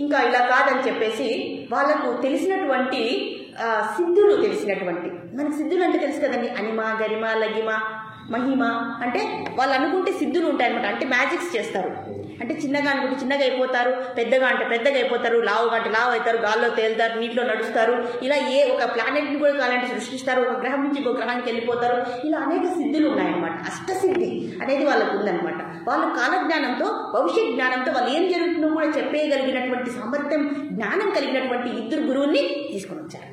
ఇంకా ఇలా కాదని చెప్పేసి వాళ్ళకు తెలిసినటువంటి సిద్ధులు, మనకి సిద్ధులు అంటే తెలుసు కదండి, అనిమ, గరిమ, లగిమ, మహిమ అంటే వాళ్ళు అనుకుంటే సిద్ధులు ఉంటాయన్నమాట. అంటే మ్యాజిక్స్ చేస్తారు. అంటే చిన్నగా అనుకుంటే చిన్నగా అయిపోతారు, పెద్దగా అంటే పెద్దగా అయిపోతారు, లావుగా అంటే లావు అవుతారు, గాల్లో తేలుతారు, నీటిలో నడుస్తారు. ఇలా ఒక ప్లానెట్ని కూడా కావాలంటే సృష్టిస్తారు, ఒక గ్రహం నుంచి ఇంకో గ్రహానికి వెళ్ళిపోతారు. ఇలా అనేక సిద్ధులు ఉన్నాయన్నమాట. అష్టసిద్ధి అనేది వాళ్ళకు ఉందన్నమాట. వాళ్ళు కాలజ్ఞానంతో, భవిష్యత్ జ్ఞానంతో వాళ్ళు ఏం జరుగుతుందో కూడా చెప్పేయగలిగినటువంటి సామర్థ్యం, జ్ఞానం కలిగినటువంటి ఇద్దరు గురువుల్ని తీసుకొని వచ్చారనమాట.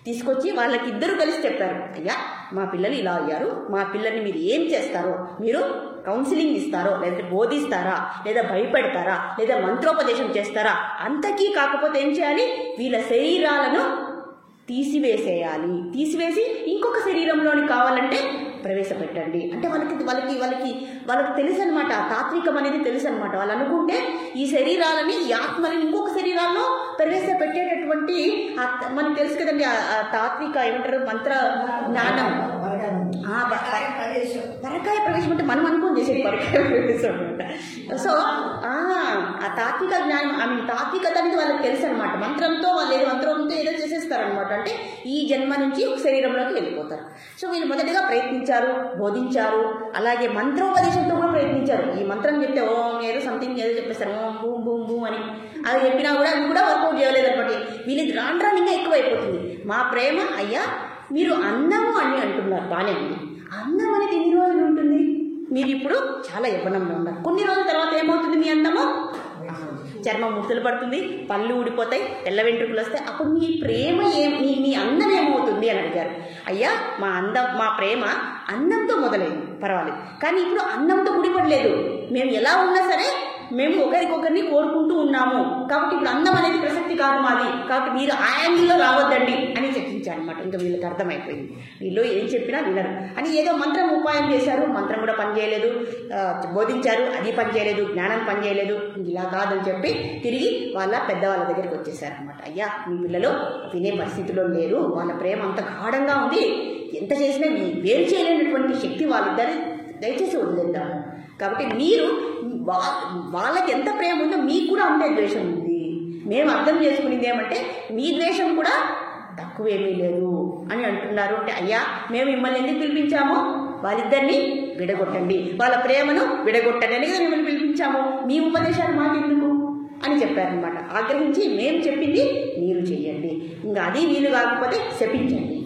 తీసుకొచ్చి వాళ్ళకి ఇద్దరు కలిసి చెప్పారు, అయ్యా మా పిల్లలు ఇలా అయ్యారు, మా పిల్లల్ని మీరు ఏం చేస్తారో, మీరు కౌన్సిలింగ్ ఇస్తారో, లేదా బోధిస్తారా, లేదా భయపెడతారా, లేదా మంత్రోపదేశం చేస్తారా, అంతకీ కాకపోతే ఏం చేయాలి, వీళ్ళ శరీరాలను తీసివేసేయాలి, తీసివేసి ఇంకొక శరీరంలోని కావాలంటే ప్రవేశపెట్టండి. అంటే వాళ్ళకి తెలుసు అనమాట, తాత్వికం అనేది తెలుసు అనమాట. వాళ్ళు అనుకుంటే ఈ శరీరాలని, ఈ ఆత్మని ఇంకొక శరీరాల్లో ప్రవేశపెట్టేటటువంటి మనకు తెలుసు కదండి. ఆ తాత్విక ఏమంటారు, మంత్ర జ్ఞానం, పరకాయ ప్రవేశం అంటే మనం అనుకోని చేసేది పరకాయ ప్రవేశం అనమాట. సో ఆ తాత్విక జ్ఞానం, తాత్వికత అనేది వాళ్ళకి తెలుసు అనమాట. మంత్రంతో వాళ్ళు ఏదో మంత్రంతో ఏదో చేసేస్తారనమాట. అంటే ఈ జన్మ నుంచి ఒక శరీరంలోకి వెళ్ళిపోతారు. సో వీళ్ళు మొదటిగా ప్రయత్నించారు, బోధించారు, అలాగే మంత్రోపదేశంతో కూడా ప్రయత్నించారు. ఈ మంత్రం చెప్తే ఓం ఏదో సంథింగ్ ఏదో చెప్పేస్తారు, ఓం బూమ్ బూమ్ బూమ్ అని. అది చెప్పినా కూడా అవి కూడా వర్కౌట్ చేయలేదు అనమాట. వీళ్ళకి రాను ఇంకా ఎక్కువైపోతుంది. మా ప్రేమ అయ్యా మీరు అన్నము అని అంటున్నారు, బాగానే ఉంది. అన్నం అనేది ఎన్ని రోజులు ఉంటుంది? మీరు ఇప్పుడు చాలా యవ్వనంలో ఉన్నారు. కొన్ని రోజుల తర్వాత ఏమవుతుంది? మీ అన్నము చర్మం ముడతలు పడుతుంది, పళ్ళు ఊడిపోతాయి, తెల్ల వెంట్రుకలు వస్తాయి. అప్పుడు మీ ప్రేమ మీ అన్నం ఏమవుతుంది అని అడిగారు. అయ్యా మా ప్రేమ అన్నంతో మొదలైంది, పర్వాలేదు, కానీ ఇప్పుడు అన్నంతో ముడిపడలేదు. మేము ఎలా ఉన్నా సరే మేము ఒకరికొకరిని కోరుకుంటూ ఉన్నాము. కాబట్టి ఇప్పుడు అన్నం అనేది ప్రసక్తి కాదు మాది. కాబట్టి మీరు ఆ యాంగిల్లో రావద్దండి అని చర్చించారు అనమాట. ఇంకా వీళ్ళకి అర్థమైపోయింది, వీళ్ళు ఏం చెప్పినా వినరు అని. ఏదో మంత్రం ఉపాయం చేశారు, మంత్రం కూడా పనిచేయలేదు. బోధించారు, అది పనిచేయలేదు. జ్ఞానం పనిచేయలేదు. ఇలా కాదని చెప్పి తిరిగి వాళ్ళ పెద్దవాళ్ళ దగ్గరికి వచ్చేసారు అనమాట. అయ్యా మీ పిల్లలు వినే పరిస్థితిలో లేరు, వాళ్ళ ప్రేమ అంత గాఢంగా ఉంది, ఎంత చేసినా వేరు చేయలేనటువంటి శక్తి వాళ్ళిద్దరు, దయచేసి వదిలేద్దాము. కాబట్టి మీరు వాళ్ళకి ఎంత ప్రేమ ఉందో మీకు కూడా అంతే ద్వేషం ఉంది. మేము అర్థం చేసుకునేది ఏమంటే మీ ద్వేషం కూడా తక్కువేమీ లేదు అని అంటున్నారు. అంటే అయ్యా మేము మిమ్మల్ని ఎందుకు పిలిపించామో, వాళ్ళిద్దరిని విడగొట్టండి, వాళ్ళ ప్రేమను విడగొట్టండి అని కదా మిమ్మల్ని పిలిపించాము. మీ ఉపదేశాలు మాకెందుకు అని చెప్పారనమాట. ఆగ్రహించి మేము చెప్పింది మీరు చెయ్యండి, ఇంకా అది వీలు కాకపోతే శపించండి,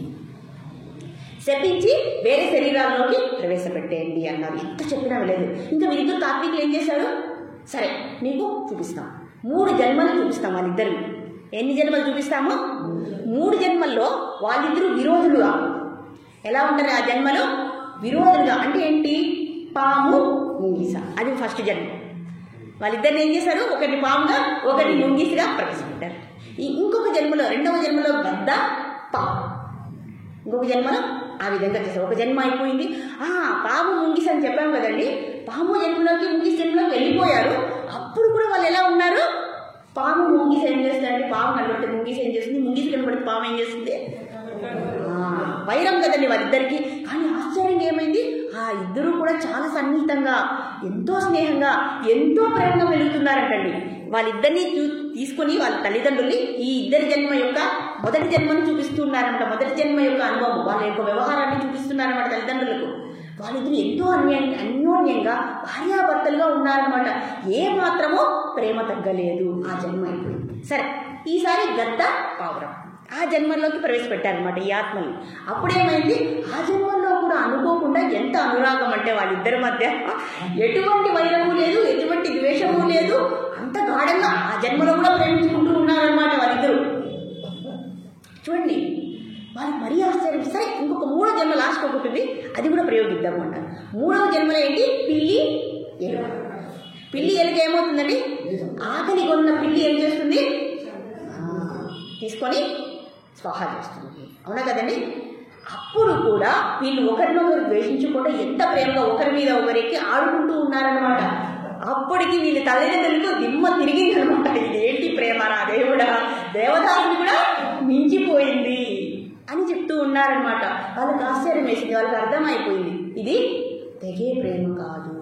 శపించి వేరే శరీరాల్లోకి ప్రవేశపెట్టేయండి అన్నారు. ఎంత చెప్పినా లేదు. ఇంకా వీరిద్దరు తాత్వికులు ఏం చేశారు, సరే మీకు చూపిస్తాం, 3 జన్మలు చూపిస్తాం వాళ్ళిద్దరిని. ఎన్ని జన్మలు చూపిస్తాము? 3 జన్మల్లో వాళ్ళిద్దరూ విరోధులుగా ఎలా ఉంటారు? ఆ జన్మలో విరోధులుగా అంటే ఏంటి? పాము ముంగిస, అది ఫస్ట్ జన్మ. వాళ్ళిద్దరిని ఏం చేశారు? ఒకరిని పాముగా, ఒకరిని ముంగిసిగా ప్రవేశపెట్టారు. ఇంకొక జన్మలో, 2వ జన్మలో గద్ద పాము, ఇంకొక జన్మలో ఆ విధంగా చేశారు. ఒక జన్మ అయిపోయింది. పాము ముంగిస అని చెప్పాము కదండి. పాము జన్మలోకి ముంగిస జన్మలోకి వెళ్ళిపోయారు. అప్పుడు కూడా వాళ్ళు ఎలా ఉన్నారు? పాము ముంగిస ఏం చేస్తారంటే, పాము కనబడితే ముంగిస ఏం చేస్తుంది, ముంగిస కనబడితే పాము ఏం చేస్తుంది? వైరం కదండి వాళ్ళిద్దరికి. కానీ ఆశ్చర్యంగా ఏమైంది, ఆ ఇద్దరు కూడా చాలా సన్నిహితంగా, ఎంతో స్నేహంగా, ఎంతో ప్రేమగా వెలుగుతున్నారంటండి. వాళ్ళిద్దరినీ తీసుకొని వాళ్ళ తల్లిదండ్రుల్ని ఈ ఇద్దరి జన్మ యొక్క మొదటి జన్మను చూపిస్తున్నారన్నమాట. మొదటి జన్మ యొక్క అనుభవం, వాళ్ళ యొక్క వ్యవహారాన్ని చూపిస్తున్నారన్నమాట తల్లిదండ్రులకు. వాళ్ళిద్దరు ఎంతో అన్యోన్యంగా భార్యాభర్తలుగా ఉన్నారనమాట. ఏ మాత్రమో ప్రేమ తగ్గలేదు. ఆ జన్మ అయిపోయింది. సరే, ఈసారి గద్ద పావురం ఆ జన్మల్లోకి ప్రవేశపెట్టారనమాట ఈ ఆత్మని. అప్పుడేమైంది, ఆ జన్మల్లో కూడా అనుకోకుండా ఎంత అనురాగం అంటే వాళ్ళిద్దరి మధ్య ఎటువంటి వైరము లేదు, ఎటువంటి ద్వేషము లేదు, అంత గాఢంగా ఆ జన్మలో కూడా ప్రేమించుకుంటూ ఉన్నారనమాట వాళ్ళిద్దరు. చూడండి, వాళ్ళకి మరీ ఆశ్చర్యం. సరే, ఇంకొక 3వ జన్మ లాస్ట్ ఒకటి ఉంది, అది కూడా ప్రయోగిద్దాము అంట. 3వ జన్మలో ఏంటి? పిల్లి ఎలుక. పిల్లి ఎలుక ఏమవుతుందండి, ఆకలి కొన్న పిల్లి ఏం చేస్తుంది, తీసుకొని స్వాహా చేస్తుంది. అవునా కదండి? అప్పుడు కూడా వీళ్ళు ఒకరినొకరు ద్వేషించకుండా ఎంత ప్రేమగా ఒకరి మీద ఒకరికి ఆడుకుంటూ ఉన్నారనమాట. అప్పటికి వీళ్ళ తల్లిదండ్రులకు దిమ్మ తిరిగిందనమాట. ఇదేంటి ప్రేమ రా దేవుడా, దేవదాసుని కూడా మించిపోయింది అని చెప్తూ ఉన్నారనమాట. వాళ్ళకి ఆశ్చర్యం వేసింది, వాళ్ళకి అర్థమైపోయింది ఇది తెగే ప్రేమ కాదు.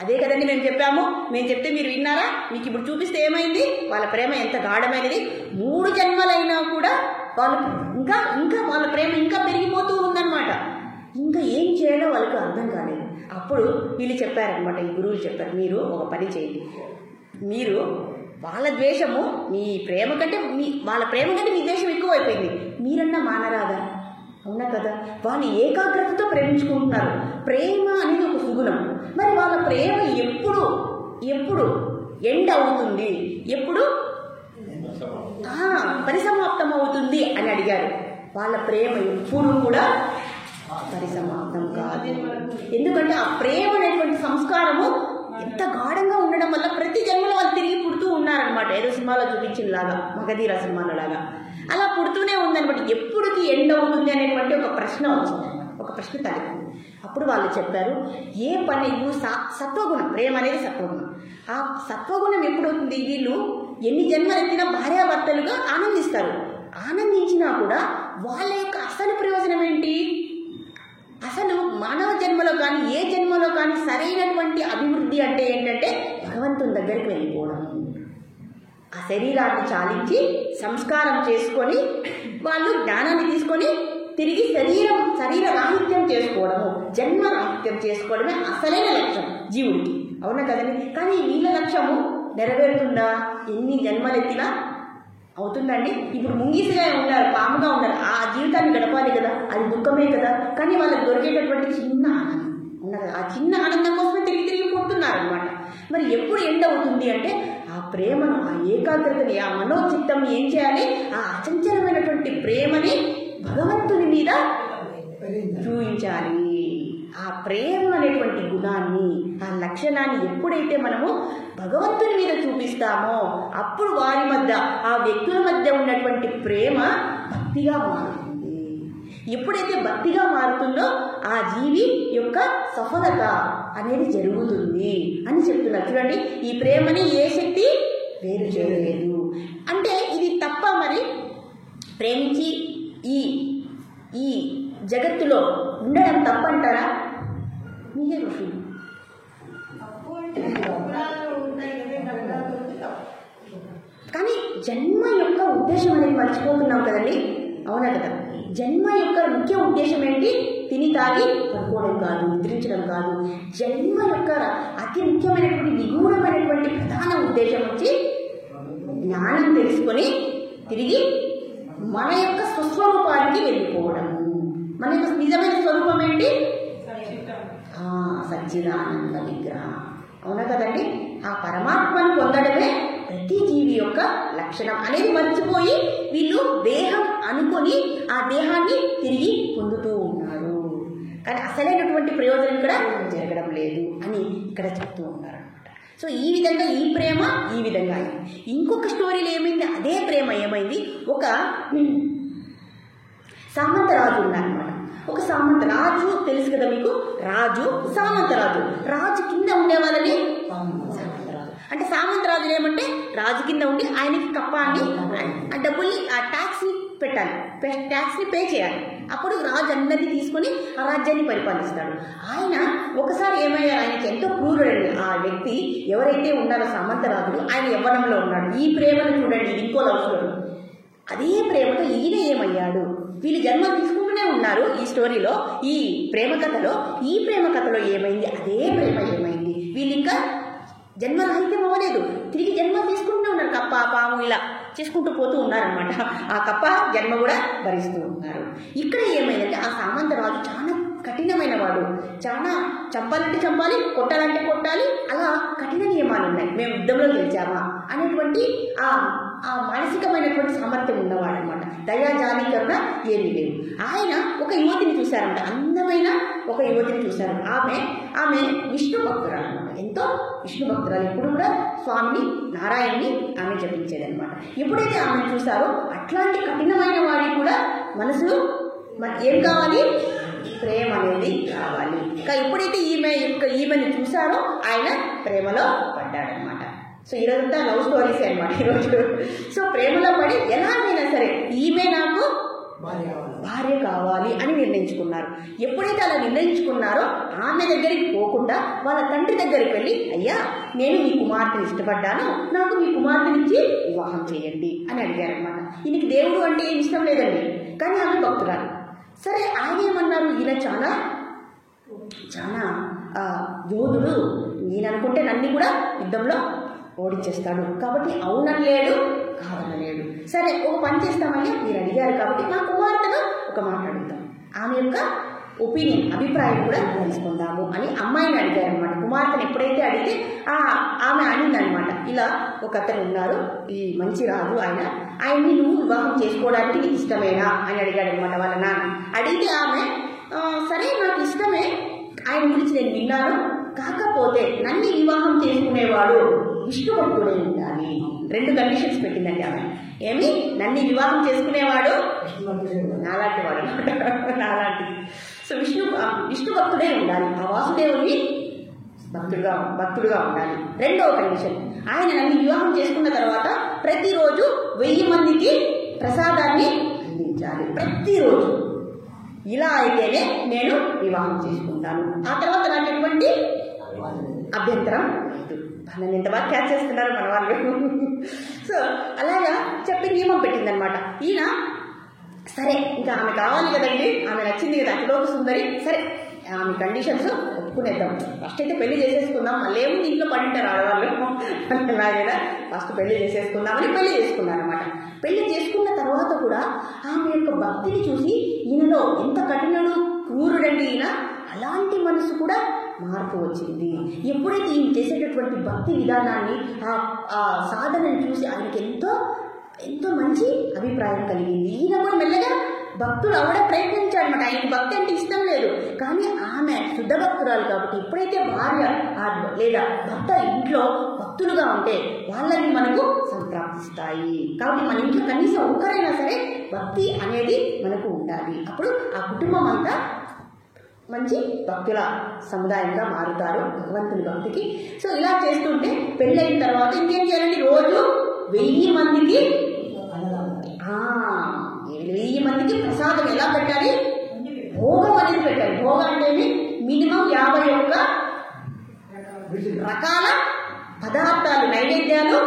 అదే కదండి మేము చెప్పాము. మేము చెప్తే మీరు విన్నారా? మీకు ఇప్పుడు చూపిస్తే ఏమైంది, వాళ్ళ ప్రేమ ఎంత గాఢమైనది. 3 జన్మలైనా కూడా వాళ్ళు ఇంకా వాళ్ళ ప్రేమ ఇంకా పెరిగిపోతూ ఉందన్నమాట. ఇంకా ఏం చేయాలో వాళ్ళకి అర్థం కాలేదు. అప్పుడు వీళ్ళు చెప్పారనమాట, ఈ గురువులు చెప్పారు, మీరు ఒక పని చేయండి, మీరు వాళ్ళ ద్వేషము మీ ప్రేమ కంటే వాళ్ళ ప్రేమ కంటే మీ ద్వేషం ఎక్కువ అయిపోయింది, మీరన్నా మానరాదా? అవునా కదా? వాళ్ళు ఏకాగ్రతతో ప్రేమించుకుంటున్నారు. ప్రేమ అనేది ఒక సుగుణం. మరి వాళ్ళ ప్రేమ ఎప్పుడు ఎప్పుడు ఎండ్ అవుతుంది, ఎప్పుడు పరిసమాప్తం అవుతుంది అని అడిగారు. వాళ్ళ ప్రేమ ఎప్పుడు కూడా పరిసమాప్తం కాదు. ఎందుకంటే ఆ ప్రేమ అనేటువంటి సంస్కారము ఎంత గాఢంగా ఉండడం వల్ల ప్రతి జన్మలో వాళ్ళు తిరిగి పుడుతూ ఉన్నారనమాట. ఏదో సినిమాలో చూపించిన లాగా, మగధీర సినిమాలో లాగా అలా పుడుతూనే ఉందనమాట. ఎప్పుడుకి ఎండ్ అవుతుంది అనేటువంటి ఒక ప్రశ్న వచ్చింది, ఒక ప్రశ్న తలెత్తింది. అప్పుడు వాళ్ళు చెప్పారు, ఏ పని నువ్వు సత్వగుణం, ప్రేమ అనేది సత్వగుణం. ఆ సత్వగుణం ఎప్పుడవుతుంది, వీళ్ళు ఎన్ని జన్మలు ఎత్తినా భార్యాభర్తలుగా ఆనందిస్తారు. ఆనందించినా కూడా వాళ్ళ యొక్క అసలు ప్రయోజనం ఏంటి? అసలు మానవ జన్మలో కానీ ఏ జన్మలో కానీ సరైనటువంటి అభివృద్ధి అంటే ఏంటంటే భగవంతుని దగ్గరికి వెళ్ళిపోవడం. ఆ శరీరాన్ని చాలించి సంస్కారం చేసుకొని వాళ్ళు జ్ఞానాన్ని తీసుకొని తిరిగి శరీర రాహిత్యం చేసుకోవడము, జన్మ రాహిత్యం చేసుకోవడమే అసలైన లక్ష్యం జీవుడికి. అవునా కదండి? కానీ వీళ్ళ లక్ష్యము నెరవేరుతుందా? ఎన్ని జన్మలెత్తినా అవుతుందండి. ఇప్పుడు ముంగిసిగా ఉన్నారు, పాముగా ఉన్నారు, ఆ జీవితాన్ని గడపాలి కదా, అది దుఃఖమే కదా. కానీ వాళ్ళకి దొరికేటటువంటి చిన్న ఆనందం ఉన్నారు, ఆ చిన్న ఆనందం కోసమే తిరిగి పుడుతున్నారు అనమాట. మరి ఎప్పుడు ఎండ్ అవుతుంది అంటే ఆ ప్రేమను, ఆ ఏకాగ్రతని, ఆ మనోచిత్తం ఏం చేయాలి? ఆ అచంచలమైనటువంటి ప్రేమని భగవంతుని మీద చూపించాలి. ఆ ప్రేమ అనేటువంటి గుణాన్ని, ఆ లక్షణాన్ని ఎప్పుడైతే మనము భగవంతుని మీద చూపిస్తామో అప్పుడు వారి మధ్య, ఆ వ్యక్తుల మధ్య ఉన్నటువంటి ప్రేమ భక్తిగా మారుతుంది. ఎప్పుడైతే భక్తిగా మారుతుందో ఆ జీవి యొక్క సఫలత అనేది జరుగుతుంది అని చెప్తున్నారు. చూడండి, ఈ ప్రేమని ఏ శక్తి వేరు చేయలేదు. అంటే ఇది తప్ప మరి ప్రేమించి ఈ జగత్తులో ఉండడం తప్పంటారా? మీరే ఋషులు. కానీ జన్మ యొక్క ఉద్దేశం అనేది మర్చిపోతున్నాం కదండి. అవునా కదా? జన్మ యొక్క ముఖ్య ఉద్దేశం ఏంటి? తిని తాగి పడుకోవడం కాదు, నిద్రించడం కాదు. జన్మ యొక్క అతి ముఖ్యమైనటువంటి నిగూఢమైనటువంటి ప్రధాన ఉద్దేశం వచ్చి జ్ఞానం తెలుసుకొని తిరిగి మన యొక్క స్వస్వరూపానికి వెళ్ళిపోవడము. మన యొక్క నిజమైన స్వరూపం ఏంటి? సచ్చిదానంద విగ్రహం. అవునా కదండి? ఆ పరమాత్మను పొందడమే ప్రతి జీవి యొక్క లక్షణం అనేది మర్చిపోయి వీళ్ళు దేహం అనుకొని ఆ దేహాన్ని తిరిగి పొందుతూ ఉన్నారు. కానీ అసలైనటువంటి ప్రయోజనం ఇక్కడ జరగడం లేదు అని ఇక్కడ చెప్తూ ఉన్నారు అనమాట. సో ఈ విధంగా ఈ ప్రేమ ఈ విధంగా అయింది. ఇంకొక స్టోరీలో ఏమైంది? అదే ప్రేమ ఏమైంది? ఒక సామంతరాజు ఉన్నారనమాట. ఒక సామంతరాజు తెలుసు కదా మీకు, రాజు సామంతరాజు. రాజు కింద ఉండే వాళ్ళని సామంతరాజు అంటే, సామంతరాజు ఏమంటే రాజు కింద ఉండి ఆయనకి కప్పాన్ని, ఆ డబ్బుల్ని, ఆ ట్యాక్స్ని పెట్టాలి, ట్యాక్స్ని పే చేయాలి. అప్పుడు రాజు అన్నది తీసుకొని ఆ రాజ్యాన్ని పరిపాలిస్తాడు. ఆయన ఒకసారి ఏమయ్యారు, ఆయనకి ఎంతో క్రూరుడండి ఆ వ్యక్తి ఎవరైతే ఉన్నారో సామంతరాజుడు. ఆయన యవ్వనంలో ఉన్నాడు. ఈ ప్రేమను చూడండి, ఇంకో లవ్ స్టోరీ. అదే ప్రేమతో ఈయన ఏమయ్యాడు? వీళ్ళు జన్మలు తీసుకుంటూనే ఉన్నారు ఈ స్టోరీలో, ఈ ప్రేమ కథలో. ఈ ప్రేమ కథలో ఏమైంది? అదే ప్రేమ ఏమైంది? వీళ్ళు ఇంకా జన్మరాహిత్యం అవ్వలేదు, తిరిగి జన్మ తీసుకుంటూ ఉన్నారు. కప్ప, పాము ఇలా చేసుకుంటూ పోతూ ఉన్నారనమాట. ఆ కప్ప జన్మ కూడా భరిస్తూ ఉన్నారు. ఇక్కడ ఏమైందంటే ఆ సామంతరాజు చాలా కఠినమైన వాడు. చాలా చంపాలంటే చంపాలి, కొట్టాలంటే కొట్టాలి, అలా కఠిన నియమాలు ఉన్నాయి. మేము యుద్ధంలో గెలిచామా అనేటువంటి ఆ మానసికమైనటువంటి సామర్థ్యం ఉన్నవాడు అనమాట. దయా జాలి కరుణ ఏమీ లేవు. ఆయన ఒక యువతిని చూశారంట, అందమైన ఒక యువతిని చూశారు. ఆమె విష్ణు భక్తురాలు అనమాట. ఎంతో విష్ణు భక్తురాలు. ఎప్పుడు కూడా స్వామిని, నారాయణని ఆమె జపించేది అనమాట. ఎప్పుడైతే ఆమెను చూశారో అట్లాంటి కఠినమైన వాడికి కూడా మనసులో ఏం కావాలి? ప్రేమ అనేది కావాలి. ఇంకా ఎప్పుడైతే ఈమెను చూశారో ఆయన ప్రేమలో పడ్డాడనమాట. సో ఈరోజంతా లవ్ స్టోరీస్ అనమాట ఈరోజు. సో ప్రేమలో పడి ఎలాగైనా సరే ఈమె నాకు భార్య కావాలి అని నిర్ణయించుకున్నారు. ఎప్పుడైతే అలా నిర్ణయించుకున్నారో ఆమె దగ్గరికి పోకుండా వాళ్ళ తండ్రి దగ్గరికి వెళ్ళి, అయ్యా నేను మీ కుమార్తెని ఇష్టపడ్డాను, నాకు మీ కుమార్తెనిచ్చి వివాహం చేయండి అని అడిగారనమాట. ఈయనకి దేవుడు అంటే ఏమి ఇష్టం లేదండి, కానీ ఆమె భక్తురాలు. సరే ఆయన ఏమన్నారు, ఈయన చాలా చాలా యోధుడు, ఈయన అనుకుంటే నన్ను కూడా యుద్ధంలో ఓడించేస్తాడు, కాబట్టి అవునలేడు కాదనలేడు. సరే ఒక పని చేస్తామని మీరు అడిగారు కాబట్టి మా కుమార్తెను ఒక మాట అడుగుతాం, ఆమె యొక్క ఒపీనియన్ అభిప్రాయం కూడా తెలుసుకుందాము అని అమ్మాయిని అడిగారనమాట. కుమార్తెను ఎప్పుడైతే అడిగితే ఆమె అనిందనమాట, ఇలా ఒక అతను ఉన్నారు, ఈ మంచి రాజు, ఆయన్ని నువ్వు వివాహం చేసుకోవడానికి నీకు ఇష్టమేనా అని అడిగాడనమాట వాళ్ళ నాన్న. అడిగితే ఆమె సరే నాకు ఇష్టమే, ఆయన గురించి నేను విన్నాను, కాకపోతే నన్ను వివాహం చేసుకునేవాడు విష్ణుభక్తుడే ఉండాలి. 2 కండిషన్స్ పెట్టిందండి ఆమె. ఏమి? నన్ను వివాహం చేసుకునేవాడు నాలాంటి వాడు, నాలాంటి. సో విష్ణు భక్తుడే ఉండాలి, ఆ వాసుదేవుని భక్తుడుగా ఉండాలి. 2వ కండిషన్, ఆయన నన్ను వివాహం చేసుకున్న తర్వాత ప్రతిరోజు 1000 మందికి ప్రసాదాన్ని అందించాలి, ప్రతిరోజు. ఇలా అయితేనే నేను వివాహం చేసుకుంటాను. ఆ తర్వాత నాకు ఎటువంటి అభ్యంతరం లేదు. నన్ను ఎంత బాగా క్యాచ్ చేస్తున్నారు మన వాళ్ళు. సో అలాగా చెప్పి నియమం పెట్టిందనమాట. ఈయన సరే ఇంకా ఆమె కావాలి కదండి, ఆమె నచ్చింది కదా, అతిలోక సుందరి, సరే ఆమె కండిషన్స్ ఒప్పుకునేద్దాం, ఫస్ట్ అయితే పెళ్లి చేసేసుకుందాం, మళ్ళీ ఏముంది ఇంట్లో పడింటారు ఆడవాళ్ళు, అలాగైనా ఫస్ట్ పెళ్లి చేసేసుకుందామని పెళ్లి చేసుకున్నారనమాట. పెళ్లి చేసుకున్న తర్వాత కూడా ఆమె యొక్క భక్తిని చూసి ఈయనలో ఎంత కఠినడు, క్రూరుడండి ఈయన, అలాంటి మనసు కూడా మార్పు వచ్చింది. ఎప్పుడైతే ఈయన చేసేటటువంటి భక్తి విధానాన్ని, ఆ సాధనను చూసి ఆయనకి ఎంతో మంచి అభిప్రాయం కలిగింది. ఈయన కూడా మెల్లగా భక్తులు అవడం ప్రయత్నించాడనమాట. ఆయనకి భక్తి అంటే ఇష్టం లేదు, కానీ ఆమె శుద్ధ భక్తురాలు కాబట్టి ఎప్పుడైతే భార్య లేదా భర్త ఇంట్లో భక్తులుగా ఉంటే వాళ్ళని మనకు సంప్రాప్తిస్తాయి. కాబట్టి మన ఇంట్లో కనీసం ఒక్కరైనా సరే భక్తి అనేది మనకు ఉండాలి. అప్పుడు ఆ కుటుంబం అంతా మంచి భక్తుల సముదాయంగా మారుతారు భగవంతుని భక్తికి. సో ఇలా చేస్తుంటే పెళ్ళైన తర్వాత ఇంకేం చేయాలండి, రోజు 1000 మందికి 1000 మందికి ప్రసాదం ఎలా పెట్టాలి, భోగం అనేది పెట్టాలి. భోగం అంటే మినిమం 51 రకాల పదార్థాలు, నైవేద్యాలు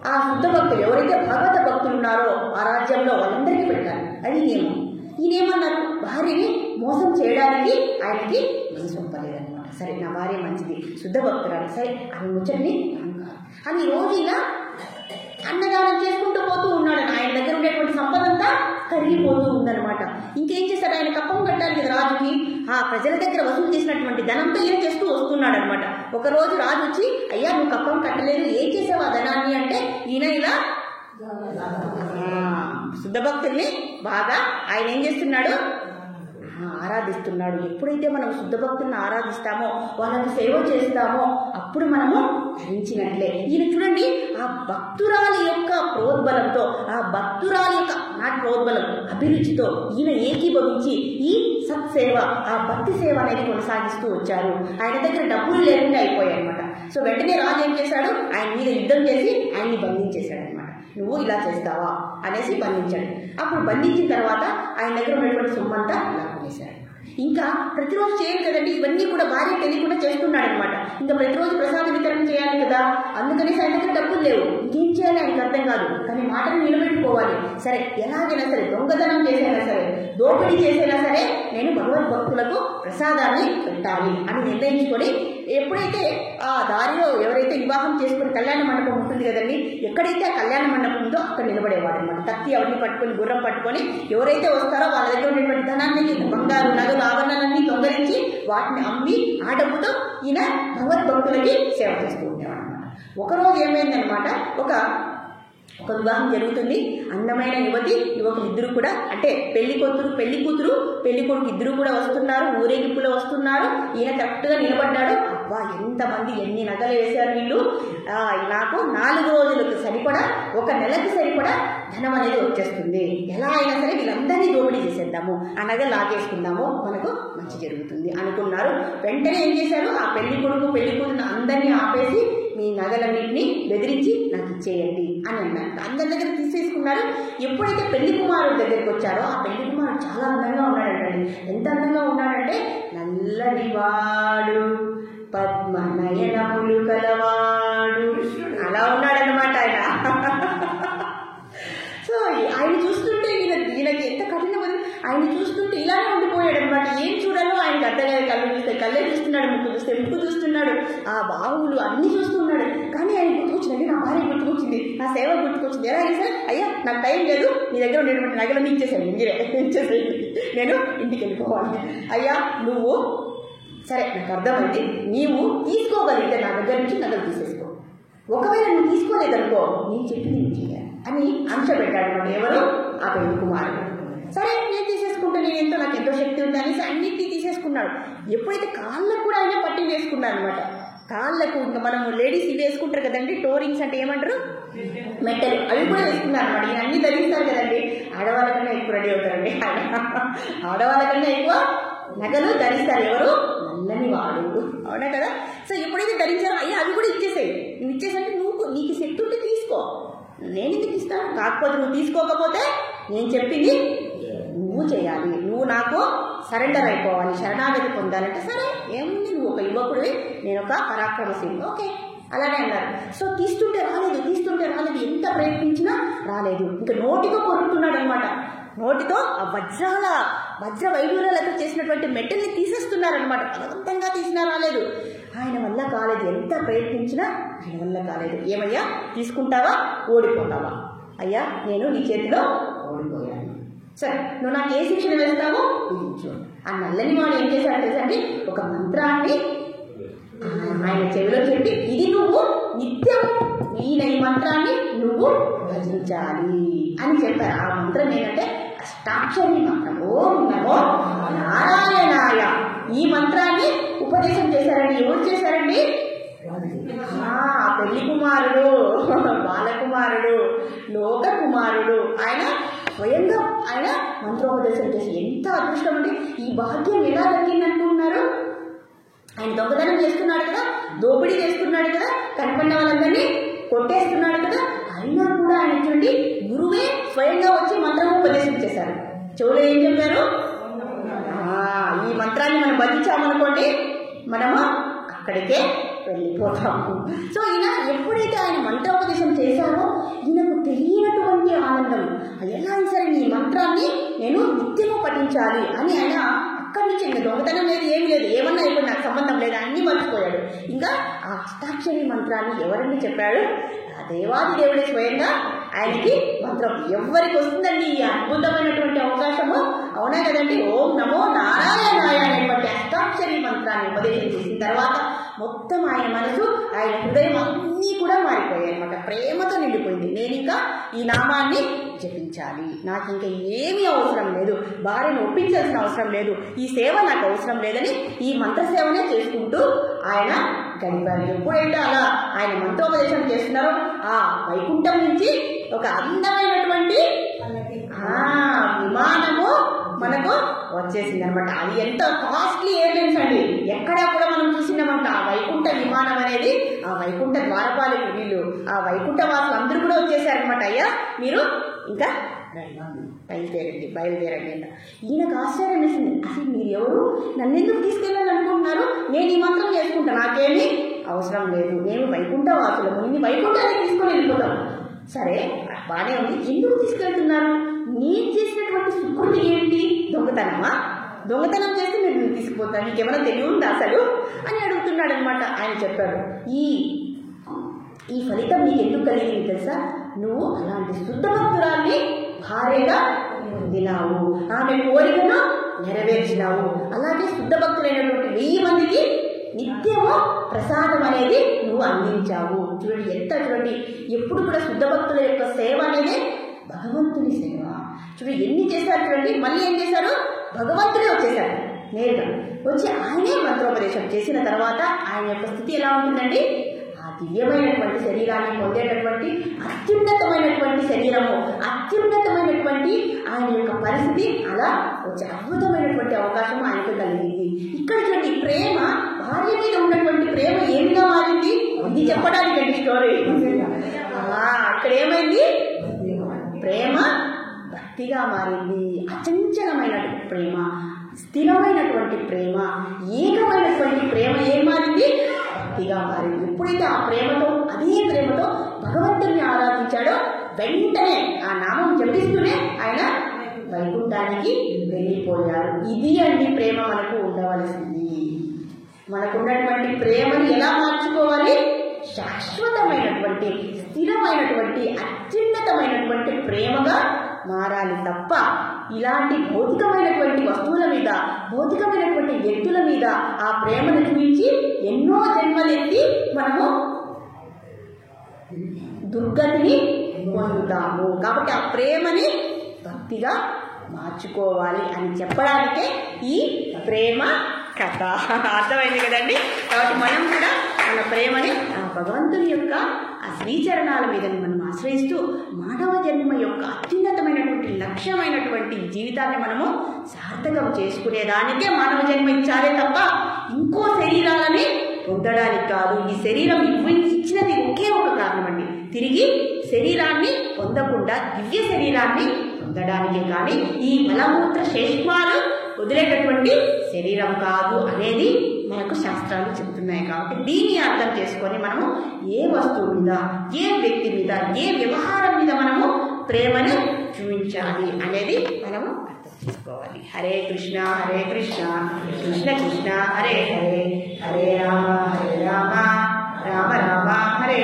ఆ శుద్ధ భక్తులు ఎవరైతే భగవత భక్తులు ఉన్నారో ఆ రాజ్యంలో వాళ్ళందరికీ పెట్టాలి. అది నియమం. ఈయనేమన్నారు, భార్యని మోసం చేయడానికి ఆయనకి మనసు ఒప్పలేదన్నమాట. సరే నా భార్య మంచిది, శుద్ధ భక్తురాలు, సరే ఆమె ముచ్చటిని అని రోజు ఇలా అన్నదానం చేసుకుంటూ పోతూ ఉన్నాడు. ఆయన దగ్గర ఉండేటువంటి సంపద అంతా కరిగిపోతూ ఉందన్నమాట. ఇంకేం చేశాడు, ఆయన కప్పం కట్టాలి కదా రాజుకి, ఆ ప్రజల దగ్గర వసూలు చేసినటువంటి ధనంతో ఏం చేస్తూ వస్తున్నాడు అనమాట. ఒకరోజు రాజు వచ్చి, అయ్యా నువ్వు కప్పం కట్టలేదు, ఏం చేసావు ఆ ధనాన్ని అంటే, ఈయన ఇలా శుద్ధ భక్తుల్ని బాగా ఆయన ఏం చేస్తున్నాడు, ఆరాధిస్తున్నాడు. ఎప్పుడైతే మనం శుద్ధ భక్తులను ఆరాధిస్తామో, వాళ్ళకి సేవ చేస్తామో అప్పుడు మనము ధరించినట్లే. ఈయన చూడండి, ఆ భక్తురాలి యొక్క ప్రోద్బలంతో, ఆ భక్తురాలి యొక్క ప్రోద్బలం అభిరుచితో ఈయన ఏకీభవించి ఈ సత్సేవ, ఆ భక్తి సేవ అనేది కొనసాగిస్తూ వచ్చారు. ఆయన దగ్గర డబ్బులు లేకుండా అయిపోయాయి అనమాట. సో వెంటనే రాజు ఏం చేశాడు, ఆయన మీద యుద్ధం చేసి ఆయన్ని బంధించేశాడు అనమాట. నువ్వు ఇలా చేస్తావా అనేసి బంధించాడు. అప్పుడు బంధించిన తర్వాత ఆయన దగ్గర ఉన్నటువంటి సొమ్మంతా లాక్కునేశాడు. ఇంకా ప్రతిరోజు చేయాలి కదండి, ఇవన్నీ కూడా భార్య తెలియకుండా చేస్తున్నాడు అనమాట. ఇంకా ప్రతిరోజు ప్రసాద వితరణ చేయాలి కదా, అందుకని ఆయన దగ్గర డబ్బులు లేవు. ఇంకేం చేయాలి ఆయనకు అర్థం కాదు, కానీ మాటను నిలబెట్టుకోవాలి. సరే ఎలాగైనా సరే దొంగతనం చేసైనా సరే, దోపిడీ చేసైనా సరే నేను భగవద్భక్తులకు ప్రసాదాన్ని పెట్టాలి అని నిర్ణయించుకొని, ఎప్పుడైతే ఆ దారిలో ఎవరైతే వివాహం చేసుకుని కళ్యాణ మండపం ఉంటుంది కదండి, ఎక్కడైతే ఆ కళ్యాణ మండపం ఉందో అక్కడ నిలబడేవాడు అనమాట. కత్తి అవన్నీ పట్టుకొని, గుర్రం పట్టుకొని ఎవరైతే వస్తారో వాళ్ళ దగ్గర ఉన్నటువంటి ధనాన్ని, బంగారు నగలు ఆభరణాలన్నీ దొంగరించి వాటిని అమ్మి ఆ డబ్బుతో ఈయన భగవద్భక్తులకి సేవ చేస్తూ ఉండేవాడు అనమాట. ఒకరోజు ఏమైందనమాట, ఒక వివాహం జరుగుతుంది. అందమైన యువకులు ఇద్దరు కూడా, అంటే పెళ్లి కూతురు పెళ్లి కొడుకు ఇద్దరు కూడా వస్తున్నారు, ఊరేగింపులో వస్తున్నారు. ఈయన కరెక్ట్గా నిలబడ్డాడు. అబ్బా ఎంతమంది, ఎన్ని నగలు వేశారు వీళ్ళు, నాకు 4 రోజులకు సరిపడా, 1 నెలకి సరిపడా ధనం అనేది వచ్చేస్తుంది, ఎలా అయినా సరే వీళ్ళందరినీ దోపిడీ చేసేద్దాము, ఆ నగలు లాగేసుకుందాము, మనకు మంచి జరుగుతుంది అనుకున్నారు. వెంటనే ఏం చేశారు, ఆ పెళ్లి కొడుకు పెళ్లి కూతురు అందరినీ ఆపేసి మీ నగలన్నింటినీ బెదిరించి నాకు ఇచ్చేయండి అని అన్నారు. అందరి దగ్గర తీసేసుకున్నారు. ఎప్పుడైతే పెళ్లి కుమారుడు దగ్గరికి వచ్చారో ఆ పెళ్లి కుమారుడు చాలా అందంగా ఉన్నాడంటండి. ఎంత అందంగా ఉన్నాడంటే, నల్లడివాడు పద్మనయనములు కలవాడు అలా ఉన్నాడనమాట ఆయన. సో ఆయన చూస్తుంటే ఈయనకి ఎంత కఠినమైన, ఆయన చూస్తుంటే ఇలానే ఉండిపోయాడు అనమాట. ఏం చూడాలో ఆయనకు అర్థం కాదు. కళ్ళు చూస్తే చూస్తున్నాడు, ముక్కు చూస్తున్నాడు, ఆ బాహువులు అన్ని చూస్తున్నాడు. కానీ ఆయన గుర్తుకొచ్చిందండి, నా భార్య గుర్తుకొచ్చింది, నా సేవ గుర్తుకొచ్చింది. ఎలాగే సార్, అయ్యా నాకు టైం లేదు, మీ దగ్గర ఉండేటువంటి నగలన్నీ ఇచ్చేసేయండి, మీరే ఇచ్చేసేయండి, నేను ఇంటికి వెళ్ళిపోవాలి. అయ్యా నువ్వు సరే నాకు అర్థమైంది, నీవు తీసుకోగలిగితే నా దగ్గర నుంచి నగలు తీసేసుకో, ఒకవేళ నువ్వు తీసుకోలేదనుకో నేను చెప్పింది నువ్వు చేయాలి అని అంశ పెట్టాడు అనమాట. ఎవరు? ఆ పెళ్లి కుమారుడు. సరే నేను తీసేసుకుంటా, నాకు ఎంతో శక్తి ఉంది అనేసి అన్నింటినీ తీసేసుకున్నాడు. ఎప్పుడైతే కాళ్ళకు కూడా ఆయన పట్టీలు వేసుకున్నాడు అనమాట. కాళ్ళకు ఇంకా మనం లేడీస్ ఇవి వేసుకుంటారు కదండి, టోరింగ్స్ అంటే ఏమంటారు, మెట్టలు, అవి కూడా వేసుకున్నారు అనమాట. ఈయన అన్ని ధరిస్తారు కదండి, ఆడవాళ్ళకన్నా ఎక్కువ రెడీ అవుతారండి, ఆడవాళ్ళకన్నా ఎక్కువ నగలు ధరిస్తారు. ఎవరు? నల్లని వాడు, అవునా కదా. సో ఎప్పుడైతే ధరించారో అయ్యా అవి కూడా ఇచ్చేసాయి, నువ్వు ఇచ్చేసంటే నీకు శక్తి ఉంటే తీసుకో, నేను ఎందుకు ఇస్తాను, కాకపోతే నువ్వు తీసుకోకపోతే నేను చెప్పింది నువ్వు చేయాలి, నువ్వు నాకు సరెండర్ అయిపోవాలి, శరణాగతి పొందాలంటే సరే ఏముంది, నువ్వు ఒక యువకుడివి, నేను ఒక పరాక్రమశీలి, ఓకే అలానే అన్నారు. సో తీస్తుంటే రాలేదు, ఎంత ప్రయత్నించినా రాలేదు. ఇంకా నోటితో కొరుకుతున్నాడు అనమాట. నోటితో ఆ వజ్ర వైడూర్యాలతో చేసినటువంటి మెట్టల్ని తీసేస్తున్నారనమాట. బలవంతంగా తీసినా రాలేదు, ఆయన వల్ల కాలేదు. ఎంత ప్రయత్నించినా ఆయన వల్ల కాలేదు. ఏమయ్యా తీసుకుంటావా, ఓడిపోతావా? అయ్యా నేను నీ చేతిలో ఓడిపోయాను, సరే నువ్వు నాకు ఏ శిక్షణ వేస్తావో విధించు. ఆ నల్లని వాడు ఏం చేశాడు తెలుసండి, ఒక మంత్రాన్ని ఆయన చెవిలో చెప్పి, ఇది నువ్వు నిత్యం ఈ మంత్రాన్ని నువ్వు భజించాలి అని చెప్పారు. ఆ మంత్రం ఏంటంటే అష్టాక్షరి మంత్రం, ఓం నమో నారాయణాయ. ఈ మంత్రాన్ని ఉపదేశం చేశారండి. ఎవరు చేశారండి? పెళ్లి కుమారుడు, బాలకుమారుడు, లోక కుమారుడు. ఆయన స్వయంగా ఆయన మంత్రోపదేశం చేసి, ఎంత అదృష్టం అండి. ఈ భాగ్యం ఎలా దక్కిందంటున్నారు? ఆయన దొంగతనం చేస్తున్నాడు కదా, దోపిడీ చేస్తున్నాడు కదా, కనపడిన వాళ్ళందరినీ కొట్టేస్తున్నాడు కదా, అయినా కూడా ఆయన చూడండి గురువే స్వయంగా వచ్చి మంత్రోపదేశం చేశారు. చెవులో ఏం చెప్పారు? ఈ మంత్రాన్ని మనం భజించామనుకోండి మనము అక్కడికే వెళ్ళిపోతాము. సో ఈయన ఎప్పుడైతే ఆయన మంత్రోపదేశం చేశారో ఈయనకు తెలియనటువంటి ఆనందం, ఎలా సరే ఈ మంత్రాన్ని నేను నిత్యము పఠించాలి అని ఆయన అక్కడి నుంచి ఇంకా దొంగతనం లేదు, ఏం లేదు, ఏమన్నా ఇప్పుడు నాకు సంబంధం లేదు, అన్నీ మర్చిపోయాడు. ఇంకా ఆ అష్టాక్షరి మంత్రాన్ని ఎవరని చెప్పాడు? ఆ దేవాది దేవుడే స్వయంగా ఆయనకి మంత్రం. ఎవరికి వస్తుందండి ఈ అద్భుతమైనటువంటి అవకాశము? అవునా కదండి. ఓం నమో నారాయణాయ అనేటువంటి అష్టాక్షరి మంత్రాన్ని ఉపదేశం చేసిన తర్వాత మొత్తం ఆయన మనసు, ఆయన హృదయం అన్నీ కూడా మారిపోయాయి అనమాట. ప్రేమతో నిండిపోయింది. నేను ఇంకా ఈ నామాన్ని జపించాలి, నాకు ఇంకా ఏమీ అవసరం లేదు, భార్యను ఒప్పించాల్సిన అవసరం లేదు, ఈ సేవ నాకు అవసరం లేదని ఈ మంత్ర సేవనే చేసుకుంటూ ఆయన గడిపారు. ఎప్పుడైతే అలా ఆయన మంత్రోపదేశం చేస్తున్నారో ఆ వైకుంఠం నుంచి ఒక అందమైనటువంటి విమానము మనకు వచ్చేసింది అనమాట. అది ఎంత కాస్ట్లీ ఎయిర్లైన్స్ అండి, ఎక్కడా కూడా మనం చూసినామంట. ఆ వైకుంఠ విమానం అనేది, ఆ వైకుంఠ ద్వారపాలకులు వీళ్ళు, ఆ వైకుంఠ వాసులు అందరూ కూడా వచ్చేసారనమాట. అయ్యా మీరు ఇంకా బయలుదేరండి అన్న. ఈయనకు ఆశ్చర్యం వేసింది, అసలు మీరు ఎవరు, నన్ను ఎందుకు తీసుకెళ్ళాలనుకుంటున్నారు? నేను ఈ మంత్రం చేసుకుంటా, నాకేమీ అవసరం లేదు, నేను వైకుంఠ వాసులము, ఇన్ని వైకుంఠాన్ని తీసుకొని వెళ్ళిపోతాం. సరే బాగానే ఉంది, ఎందుకు తీసుకెళ్తున్నారు? నేను చేసినటువంటి సుకృతి ఏంటి? దొంగతనమా? దొంగతనం చేస్తే మీరు తీసుకుపోతాను, నీకేమైనా తెలివి ఉందా అసలు అని అడుగుతున్నాడు అనమాట. ఆయన చెప్పాడు, ఈ ఫలితం నీకు ఎందుకు కలిగింది తెలుసా? నువ్వు అలాంటి శుద్ధ భక్తురాల్ని భార్యగా పొందినావు, ఆమె కోరికను నెరవేర్చినావు, అలాగే శుద్ధ భక్తులైనటువంటి 1000 మందికి నిత్యము ప్రసాదం అనేది నువ్వు అందించావు. చూడండి ఎంత, చూడండి ఎప్పుడు కూడా శుద్ధ భక్తుల యొక్క సేవ అనేది భగవంతుని సేవ. చూడండి ఎన్ని చేశారు చూడండి. మళ్ళీ ఏం చేశారు? భగవంతుడే వచ్చేసారు నేరుగా వచ్చి ఆయనే మంత్రోపదేశం చేసిన తర్వాత ఆయన యొక్క స్థితి ఎలా ఉంటుందండి? ఆ దివ్యమైనటువంటి శరీరాన్ని పొందేటటువంటి అత్యున్నతమైనటువంటి శరీరము, అత్యున్నతమైనటువంటి ఆయన యొక్క పరిస్థితి అలా వచ్చే అద్భుతమైనటువంటి అవకాశం ఆయనకు కలిగింది. ఇక్కడ చూడండి ప్రేమ, భార్య మీద ఉన్నటువంటి ప్రేమ ఏమిగా మారింది? ఇది చెప్పడానికి స్టోరీ. ఇక్కడ ఏమైంది? ప్రేమ భక్తిగా మారింది. అచంచలమైనటువంటి ప్రేమ, స్థిరమైనటువంటి ప్రేమ, ఏకమైనటువంటి ప్రేమ ఏం మారింది? భక్తిగా మారింది. ఎప్పుడైతే ఆ ప్రేమతో, అదే ప్రేమతో భగవంతుని ఆరాధించాడో వెంటనే ఆ నామం జపిస్తూనే ఆయన వైకుంఠానికి వెళ్ళిపోయారు. ఇది అండి ప్రేమ మనకు ఉండవలసింది. మనకున్నటువంటి ప్రేమను ఎలా మార్చుకోవాలి? శాశ్వతమైనటువంటి, స్థిరమైనటువంటి, అత్యున్నతమైనటువంటి ప్రేమగా మారాలి తప్ప ఇలాంటి భౌతికమైనటువంటి వస్తువుల మీద, భౌతికమైనటువంటి వ్యక్తుల మీద ఆ ప్రేమను చూపించి ఎన్నో జన్మలెత్తి మనము దుర్గతిని పొందుతాము. కాబట్టి ఆ ప్రేమని భక్తిగా మార్చుకోవాలి అని చెప్పడానికే ఈ ప్రేమ కథ. అర్థమైంది కదండి? కాబట్టి మనం కూడా మన ప్రేమని భగవంతుని యొక్క ఆ శ్రీచరణాల మీద మనం ఆశ్రయిస్తూ మానవ జన్మ యొక్క అత్యున్నతమైనటువంటి లక్ష్యమైనటువంటి జీవితాన్ని మనము సార్థకం చేసుకునేదానికే మానవ జన్మ ఇచ్చారే తప్ప ఇంకో శరీరాలని పొందడానికి కాదు. ఈ శరీరం ఇచ్చినది ఒకే ఒక కారణం అండి, తిరిగి శరీరాన్ని పొందకుండా దివ్య శరీరాన్ని పొందడానికి. కానీ ఈ మలమూత్ర శేష్మాలు వదిలేటటువంటి శరీరం కాదు అనేది మనకు శాస్త్రాలు చెబుతున్నాయి. కాబట్టి దీన్ని అర్థం చేసుకొని మనము ఏ వస్తువు మీద, ఏ వ్యక్తి మీద, ఏ వ్యవహారం మీద మనము ప్రేమను చూపించాలి అనేది మనము అర్థం చేసుకోవాలి. హరే కృష్ణ హరే కృష్ణ కృష్ణ కృష్ణ హరే హరే, హరే రామ రామ రామ హరే